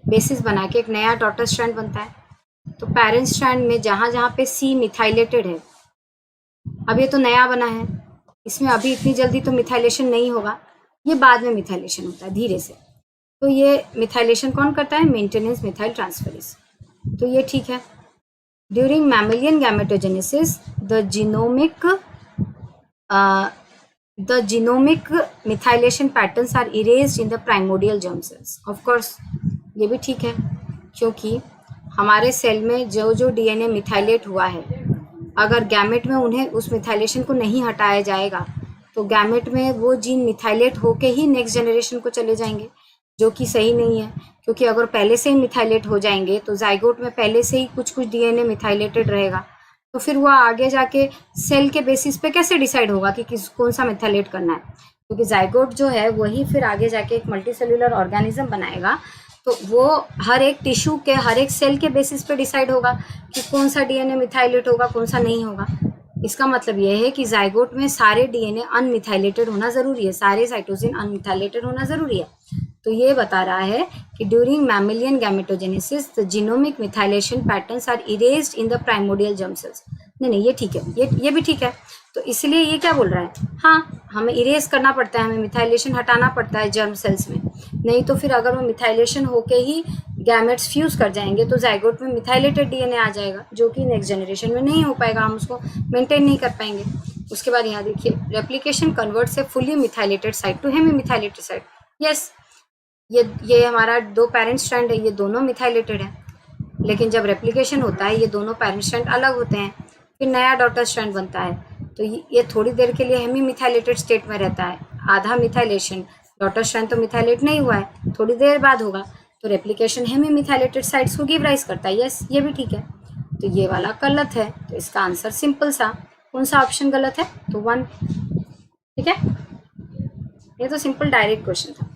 बेसिस बना के एक नया डॉटर स्ट्रैंड बनता है। तो पेरेंट स्ट्रैंड में जहाँ जहाँ पे सी मिथाइलेटेड है, अब ये तो नया बना है, इसमें अभी इतनी जल्दी तो मिथाइलेशन नहीं होगा, ये बाद में मिथाइलेशन होता है धीरे से। तो ये मिथाइलेशन कौन करता है? Maintenance methyl transferase. तो ये ठीक है। During mammalian gametogenesis the genomic methylation patterns are erased in the primordial germ cells. Of course ये भी ठीक है, क्योंकि हमारे सेल में जो जो डीएनए मिथाइलेट हुआ है, अगर गैमेट में उन्हें उस मिथाइलेशन को नहीं हटाया जाएगा तो गैमेट में वो जीन मिथाइलेट होके ही नेक्स्ट जनरेशन को चले जाएंगे, जो कि सही नहीं है। क्योंकि अगर पहले से ही मिथाइलेट हो जाएंगे तो जाइगोट में पहले से ही कुछ कुछ डीएनए मिथाइलेटेड रहेगा, तो फिर वो आगे जाके सेल के बेसिस पे कैसे डिसाइड होगा कि कौन सा मिथाइलेट करना है? क्योंकि जाइगोट जो है वही फिर आगे जाके एक मल्टीसेल्युलर ऑर्गेनिज्म बनाएगा, तो वो हर एक टिश्यू के हर एक सेल के बेसिस पे डिसाइड होगा कि कौन सा डीएनए मिथाइलेट होगा, कौन सा नहीं होगा। इसका मतलब यह है कि जाइगोट में सारे डीएनए अनमिथाइलेटेड होना जरूरी है, सारे साइटोसिन अनमिथाइलेटेड होना जरूरी है। तो ये बता रहा है कि during mammalian gametogenesis the genomic methylation patterns are erased in the primordial germ cells. नहीं, ये ठीक है, ये भी ठीक है। तो इसलिए ये क्या बोल रहा है? हाँ, हमें इरेज करना पड़ता है, हमें मिथाइलेशन हटाना पड़ता है जर्म सेल्स में, नहीं तो फिर अगर वो मिथाइलेशन होके ही गैमेट्स फ्यूज कर जाएंगे तो जाइगोट में मिथाइलेटेड डीएनए आ जाएगा, जो कि नेक्स्ट जनरेशन में नहीं हो पाएगा, हम उसको मेंटेन नहीं कर पाएंगे। उसके बाद यहाँ देखिए, replication converts a fully methylated site to hemi methylated site. Yes, ये हमारा दो पेरेंट स्ट्रैंड है, ये दोनों मिथाइलेटेड है, लेकिन जब रेप्लिकेशन होता है ये दोनों पेरेंट स्ट्रैंड अलग होते हैं, फिर नया डॉटर स्ट्रैंड बनता है, तो ये थोड़ी देर के लिए हेमी मिथाइलेटेड स्टेट में रहता है, आधा मिथाइलेशन, डॉटर स्ट्रैंड तो मिथाइलेट नहीं हुआ है, थोड़ी देर बाद होगा, तो रेप्लिकेशन हेमी मिथाइलेटेड साइट्स को गिव राइज करता है। यस, ये भी ठीक है। तो ये वाला गलत है, तो इसका आंसर सिंपल सा, कौन सा ऑप्शन गलत है? तो 1। ठीक है, ये तो सिंपल डायरेक्ट क्वेश्चन था।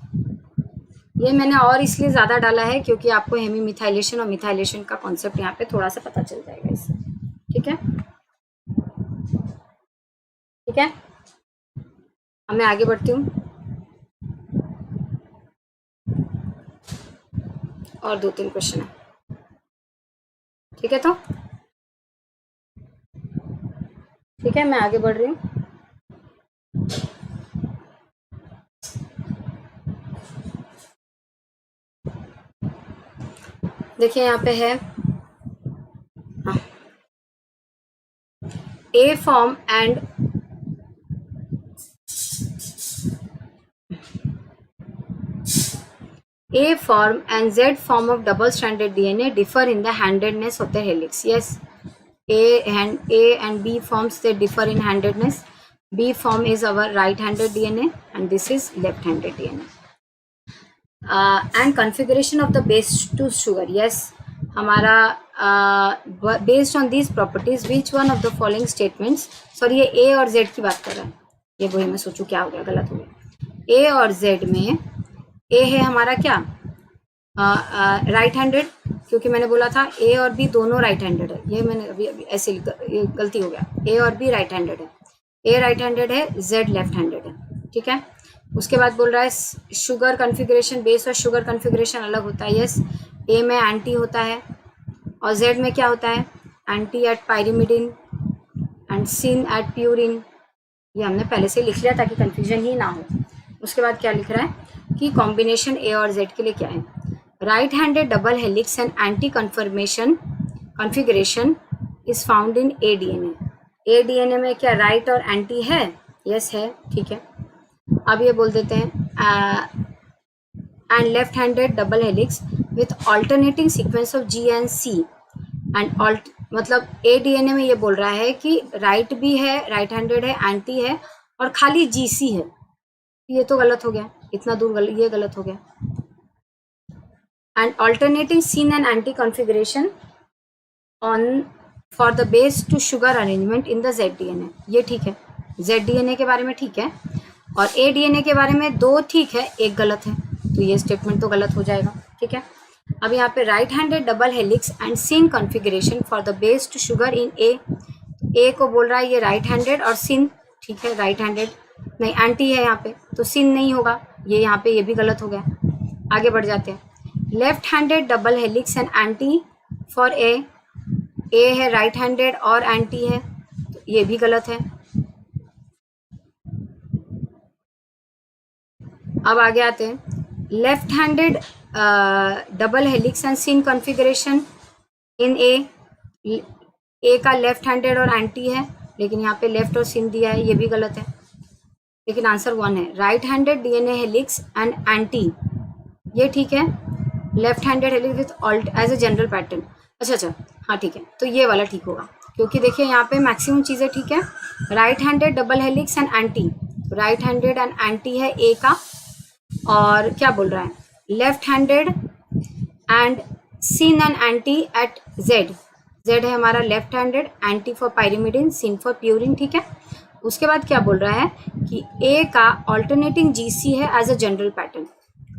ये मैंने और इसलिए ज़्यादा डाला है क्योंकि आपको हेमी मिथाइलेशन और मिथाइलेशन का कॉन्सेप्ट यहाँ पे थोड़ा सा पता चल जाएगा इससे। ठीक है, ठीक है, अब मैं आगे बढ़ती हूँ और 2-3 क्वेश्चन है। ठीक है, तो ठीक है, मैं आगे बढ़ रही हूँ। देखिए यहाँ पे है A form and Z form of double-stranded DNA differ in the handedness of the helix. Yes, A and B forms, they differ in handedness. B form is our right-handed DNA and this is left-handed DNA. And configuration of the base to sugar. Yes, हमारा based on these properties, which one of the following statements, sorry ये A और Z की बात कर रहा है, ये वही मैं सोचूं क्या हो गया, गलत हो गया। A और Z में A है हमारा क्या, राइट हैंडेड, क्योंकि मैंने बोला था A और B दोनों राइट हैंडेड है, ये मैंने अभी ऐसे ये गलती हो गया, A और B राइट हैंडेड है, A राइट हैंडेड है, Z लेफ्ट हैंडेड है। ठीक है, उसके बाद बोल रहा है शुगर कन्फिग्रेशन, बेस और शुगर कन्फिग्रेशन अलग होता है। यस, A में एंटी होता है और Z में क्या होता है, anti at pyrimidine and syn at purine. ये हमने पहले से लिख लिया ताकि कंफ्यूजन ही ना हो। उसके बाद क्या लिख रहा है कि कॉम्बिनेशन A और Z के लिए क्या है, right handed double helix and anti conformation configuration is found in A DNA। A DNA में क्या राइट और एंटी है? यस है, ठीक है। अब ये बोल देते हैं and left handed double helix with alternating sequence of G and C and मतलब A DNA में ये बोल रहा है कि राइट भी है, राइट हैंडेड है, एंटी है और खाली GC है। ये तो गलत हो गया, इतना दूर ये गलत हो गया। And alternating syn and anti configuration on for the base to sugar arrangement in the Z DNA। ये ठीक है, Z DNA के बारे में ठीक है, और A DNA के बारे में 2 ठीक है, 1 गलत है, तो ये स्टेटमेंट तो गलत हो जाएगा। ठीक है, अब यहाँ पे right handed double helix and syn configuration for the base to sugar in A को बोल रहा है ये राइट हैंडेड और सिन, ठीक है, राइट हैंडेड नहीं, एंटी है यहाँ पे, तो सिन नहीं होगा, ये यहाँ पे ये भी गलत हो गया। आगे बढ़ जाते हैं, left handed double helix and anti for A है राइट हैंडेड और एंटी है, तो ये भी गलत है। अब आगे आते हैं, left handed double helix and syn configuration in A का लेफ्ट हैंडेड और एंटी है, लेकिन यहाँ पे लेफ्ट और सिन दिया है, ये भी गलत है, लेकिन आंसर 1 है। Right handed DNA helix and anti, ये ठीक है। Left handed helix with alt as a general pattern, अच्छा हाँ ठीक है, तो ये वाला ठीक होगा, क्योंकि देखिए यहाँ पे मैक्सिमम चीज़ें ठीक है। Right handed double helix and anti, right handed and anti है ए का, और क्या बोल रहा है, left handed and syn and anti at Z, Z है हमारा left handed, anti for pyrimidine, syn for purine, ठीक है। उसके बाद क्या बोल रहा है कि ए का ऑल्टरनेटिंग जीसी है as a general pattern,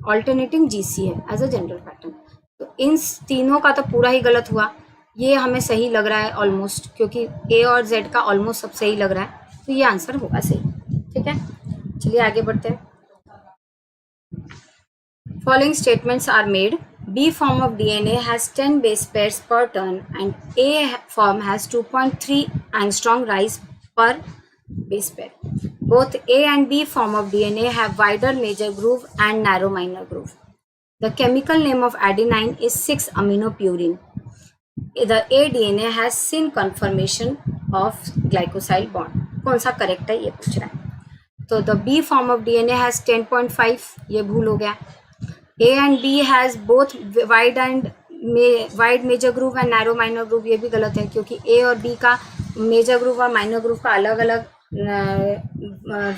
alternating GC है एज अ जनरल पैटर्न, तो इन तीनों का तो पूरा ही गलत हुआ। ये हमें सही लग रहा है ऑलमोस्ट, क्योंकि ए और जेड का ऑलमोस्ट सब सही लग रहा है, तो ये आंसर होगा सही, ठीक है। चलिए आगे बढ़ते हैं। Following statements are made. B form of DNA has 10 base pairs per turn and A form has 2.3 angstrom rise per base pair. Both A and B form of DNA have wider major groove and narrow minor groove. The chemical name of adenine is 6-aminopurine. The A DNA has syn conformation of glycosyl bond. कौन सा करेक्ट है ये पूछ रहा है। तो the B form of DNA has 10.5, ये भूल हो गया। A and B has both wide major groove and narrow minor groove, ये भी गलत है, क्योंकि A और B का मेजर ग्रूव और माइनर ग्रूव का अलग अलग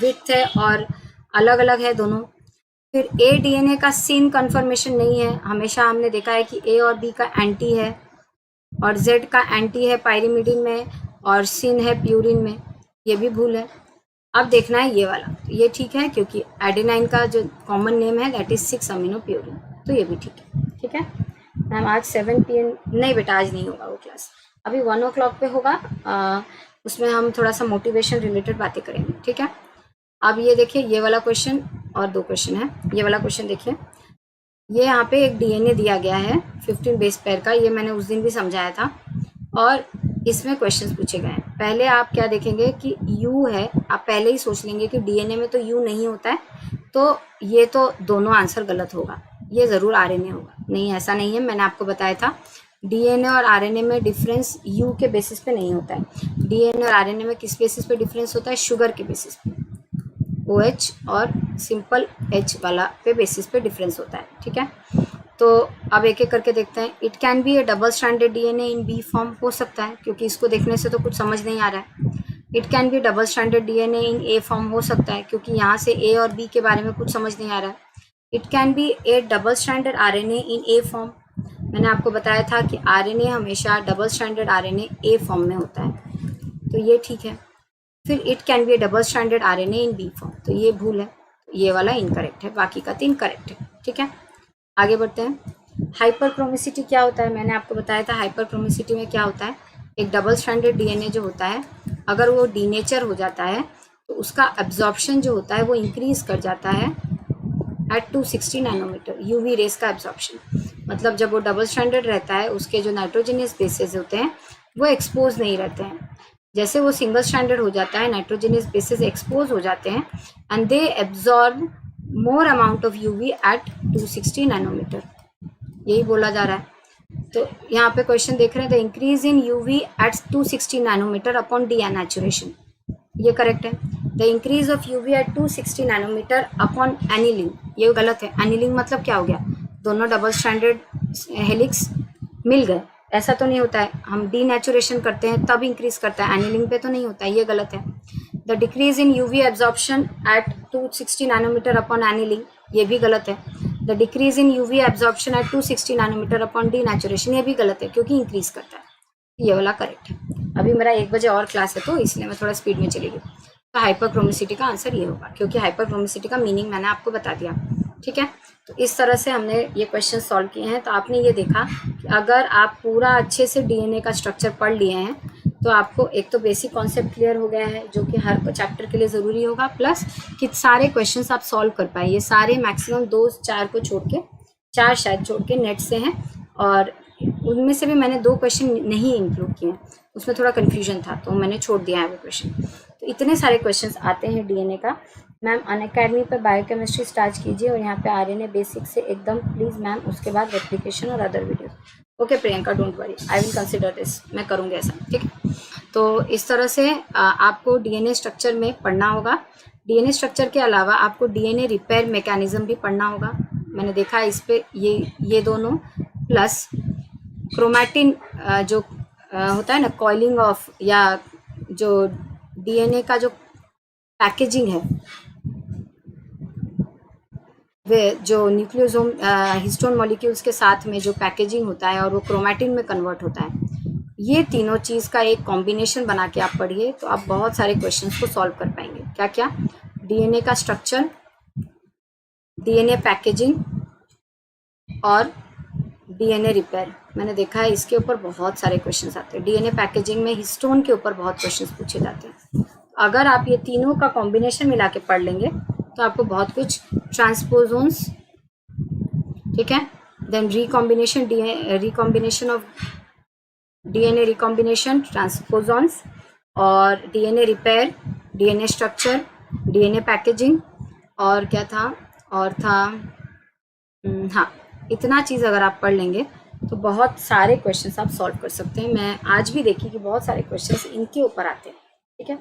विड्थ है और अलग अलग है दोनों। फिर A DNA का सिन कन्फर्मेशन नहीं है, हमेशा हमने देखा है कि A और B का एंटी है और Z का एंटी है पायरिमिडिन में और सिन है प्यूरिन में, ये भी भूल है। अब देखना है ये वाला, तो ये ठीक है, क्योंकि एडेनाइन का जो कॉमन नेम है दैट इज 6-aminopurine, तो ये भी ठीक है, ठीक है। मैम आज 7 PM नहीं बेटा, आज नहीं होगा वो क्लास, अभी 1 o'clock पे होगा, उसमें हम थोड़ा सा मोटिवेशन रिलेटेड बातें करेंगे, ठीक है। अब ये देखिए, ये वाला क्वेश्चन और 2 क्वेश्चन है। ये वाला क्वेश्चन देखिए, ये यहाँ पे एक डीएनए दिया गया है 15 बेस पेयर का, ये मैंने उस दिन भी समझाया था, और इसमें क्वेश्चंस पूछे गए हैं। पहले आप क्या देखेंगे कि यू है, आप पहले ही सोच लेंगे कि डीएनए में तो यू नहीं होता है, तो ये तो दोनों आंसर गलत होगा, ये ज़रूर आरएनए होगा। नहीं, ऐसा नहीं है, मैंने आपको बताया था डीएनए और आरएनए में डिफरेंस यू के बेसिस पे नहीं होता है। डीएनए और आरएनए में किस बेसिस पे डिफरेंस होता है, शुगर के बेसिस पे, OH और सिंपल H वाला पे बेसिस पे डिफरेंस होता है, ठीक है। तो अब एक एक करके देखते हैं। It can be a double stranded DNA in B form, हो सकता है, क्योंकि इसको देखने से तो कुछ समझ नहीं आ रहा है। It can B double stranded DNA in A form, हो सकता है, क्योंकि यहाँ से ए और बी के बारे में कुछ समझ नहीं आ रहा है। It can be a double stranded RNA in A form, मैंने आपको बताया था कि आरएनए हमेशा double stranded RNA A form में होता है, तो ये ठीक है। फिर it can be a double stranded RNA in B form, तो ये भूल है, ये वाला इनकरेक्ट है, बाकी का 3 करेक्ट है, ठीक है। आगे बढ़ते हैं। हाइपरक्रोमिसिटी क्या होता है, मैंने आपको बताया था हाइपरक्रोमिसिटी में क्या होता है। एक डबल स्ट्रैंडेड डीएनए जो होता है, अगर वो डीनेचर हो जाता है तो उसका एब्जॉर्प्शन जो होता है वो इंक्रीज कर जाता है एट 260 नैनोमीटर, यूवी रेस का एब्जॉर्प्शन। मतलब जब वो डबल स्ट्रैंडेड रहता है, उसके जो नाइट्रोजनियस बेसेस होते हैं वो एक्सपोज नहीं रहते हैं। जैसे वो सिंगल स्ट्रैंडेड हो जाता है, नाइट्रोजनियस बेसेस एक्सपोज हो जाते हैं and they absorb more amount of UV at 260 nanometre, यही बोला जा रहा है। तो यहाँ पे क्वेश्चन देख रहे हैं, the increase in UV at 260 nanometre upon denaturation, ये करेक्ट है। The increase of UV at 260 nanometre upon annealing, ये गलत है। एनिलिंग मतलब क्या हो गया, दोनों डबल स्ट्रैंडेड हेलिक्स मिल गए, ऐसा तो नहीं होता है, हम डीनेचुरेशन करते हैं तब इंक्रीज करता है, एनिलिंग पे तो नहीं होता है, ये गलत है। The decrease in UV absorption at 260 nanometre upon annealing, ये भी गलत है। The decrease in UV absorption at 260 nanometre upon denaturation, ये भी गलत है, क्योंकि इंक्रीज करता है, ये वाला करेक्ट है। अभी मेरा 1 बजे और क्लास है, तो इसलिए मैं थोड़ा स्पीड में चलेगी। तो हाइपरक्रोमिसिटी का आंसर ये होगा, क्योंकि हाइपरक्रोमिसिटी का मीनिंग मैंने आपको बता दिया, ठीक है। तो इस तरह से हमने ये क्वेश्चन सॉल्व किए हैं। तो आपने ये देखा कि अगर आप पूरा अच्छे से डीएनए का स्ट्रक्चर पढ़ लिए हैं तो आपको एक तो बेसिक कॉन्सेप्ट क्लियर हो गया है, जो कि हर चैप्टर के लिए ज़रूरी होगा, प्लस कि सारे क्वेश्चंस आप सॉल्व कर पाए। ये सारे मैक्सिमम 2-4 को छोड़ के, 4 शायद छोड़ के नेट से हैं, और उनमें से भी मैंने 2 क्वेश्चन नहीं इंक्लूड किए हैं, उसमें थोड़ा कन्फ्यूजन था तो मैंने छोड़ दिया है वो क्वेश्चन। तो इतने सारे क्वेश्चंस आते हैं डीएनए का, मैम अनअकैडमी पर बायोकेमिस्ट्री स्टार्ट कीजिए और यहाँ पे आरएनए बेसिक से एकदम प्लीज़ मैम, उसके बाद रेप्लिकेशन और other videos. Okay Priyanka, don't worry, I will consider this, मैं करूँगी ऐसा, ठीक है। तो इस तरह से आपको डीएनए स्ट्रक्चर में पढ़ना होगा। डीएनए स्ट्रक्चर के अलावा आपको डीएनए रिपेयर मैकेनिज्म भी पढ़ना होगा। मैंने देखा है इस पे ये दोनों प्लस क्रोमैटिन जो होता है ना, कॉइलिंग ऑफ, या जो डीएनए का जो पैकेजिंग है, वे जो न्यूक्लियोसोम हिस्टोन मॉलिक्यूल्स के साथ में जो पैकेजिंग होता है और वो क्रोमैटिन में कन्वर्ट होता है, ये तीनों चीज़ का एक कॉम्बिनेशन बना के आप पढ़िए तो आप बहुत सारे क्वेश्चंस को सॉल्व कर पाएंगे। क्या क्या? डीएनए का स्ट्रक्चर, डीएनए पैकेजिंग और डीएनए रिपेयर। मैंने देखा है इसके ऊपर बहुत सारे क्वेश्चंस आते हैं। डीएनए पैकेजिंग में हिस्टोन के ऊपर बहुत क्वेश्चंस पूछे जाते हैं। अगर आप ये तीनों का कॉम्बिनेशन मिला के पढ़ लेंगे तो आपको बहुत कुछ, ट्रांसपोजोन्स, ठीक है, then recombination of DNA recombination, transposons, और DNA repair, DNA structure, DNA packaging, और क्या था, और था हाँ, इतना चीज़ अगर आप पढ़ लेंगे तो बहुत सारे क्वेश्चंस आप सॉल्व कर सकते हैं। मैं आज भी देखी कि बहुत सारे क्वेश्चंस इनके ऊपर आते हैं, ठीक है।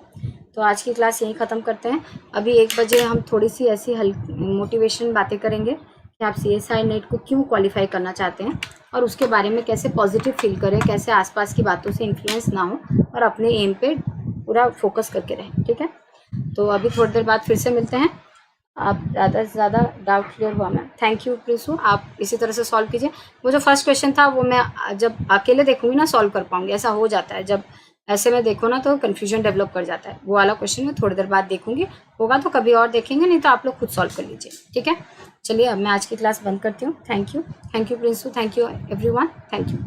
तो आज की क्लास यहीं ख़त्म करते हैं। अभी 1 बजे हम थोड़ी सी ऐसी मोटिवेशन बातें करेंगे कि आप CSI नेट को क्यों क्वालिफाई करना चाहते हैं और उसके बारे में कैसे पॉजिटिव फील करें, कैसे आसपास की बातों से इन्फ्लुएंस ना हो और अपने एम पे पूरा फोकस करके रहें, ठीक है। तो अभी थोड़ी देर बाद फिर से मिलते हैं। आप ज़्यादा से ज़्यादा डाउट क्लियर हुआ मैम, थैंक यू प्रिंसू, आप इसी तरह से सॉल्व कीजिए। वो जो फर्स्ट क्वेश्चन था वो मैं जब अकेले देखूंगी ना सॉल्व कर पाऊंगी, ऐसा हो जाता है जब ऐसे में देखो ना तो कन्फ्यूजन डेवलप कर जाता है। वो वाला क्वेश्चन मैं थोड़ी देर बाद देखूंगी, होगा तो कभी और देखेंगे, नहीं तो आप लोग खुद सॉल्व कर लीजिए, ठीक है। चलिए अब मैं आज की क्लास बंद करती हूँ। Thank you Prinsu, thank you everyone, thank you.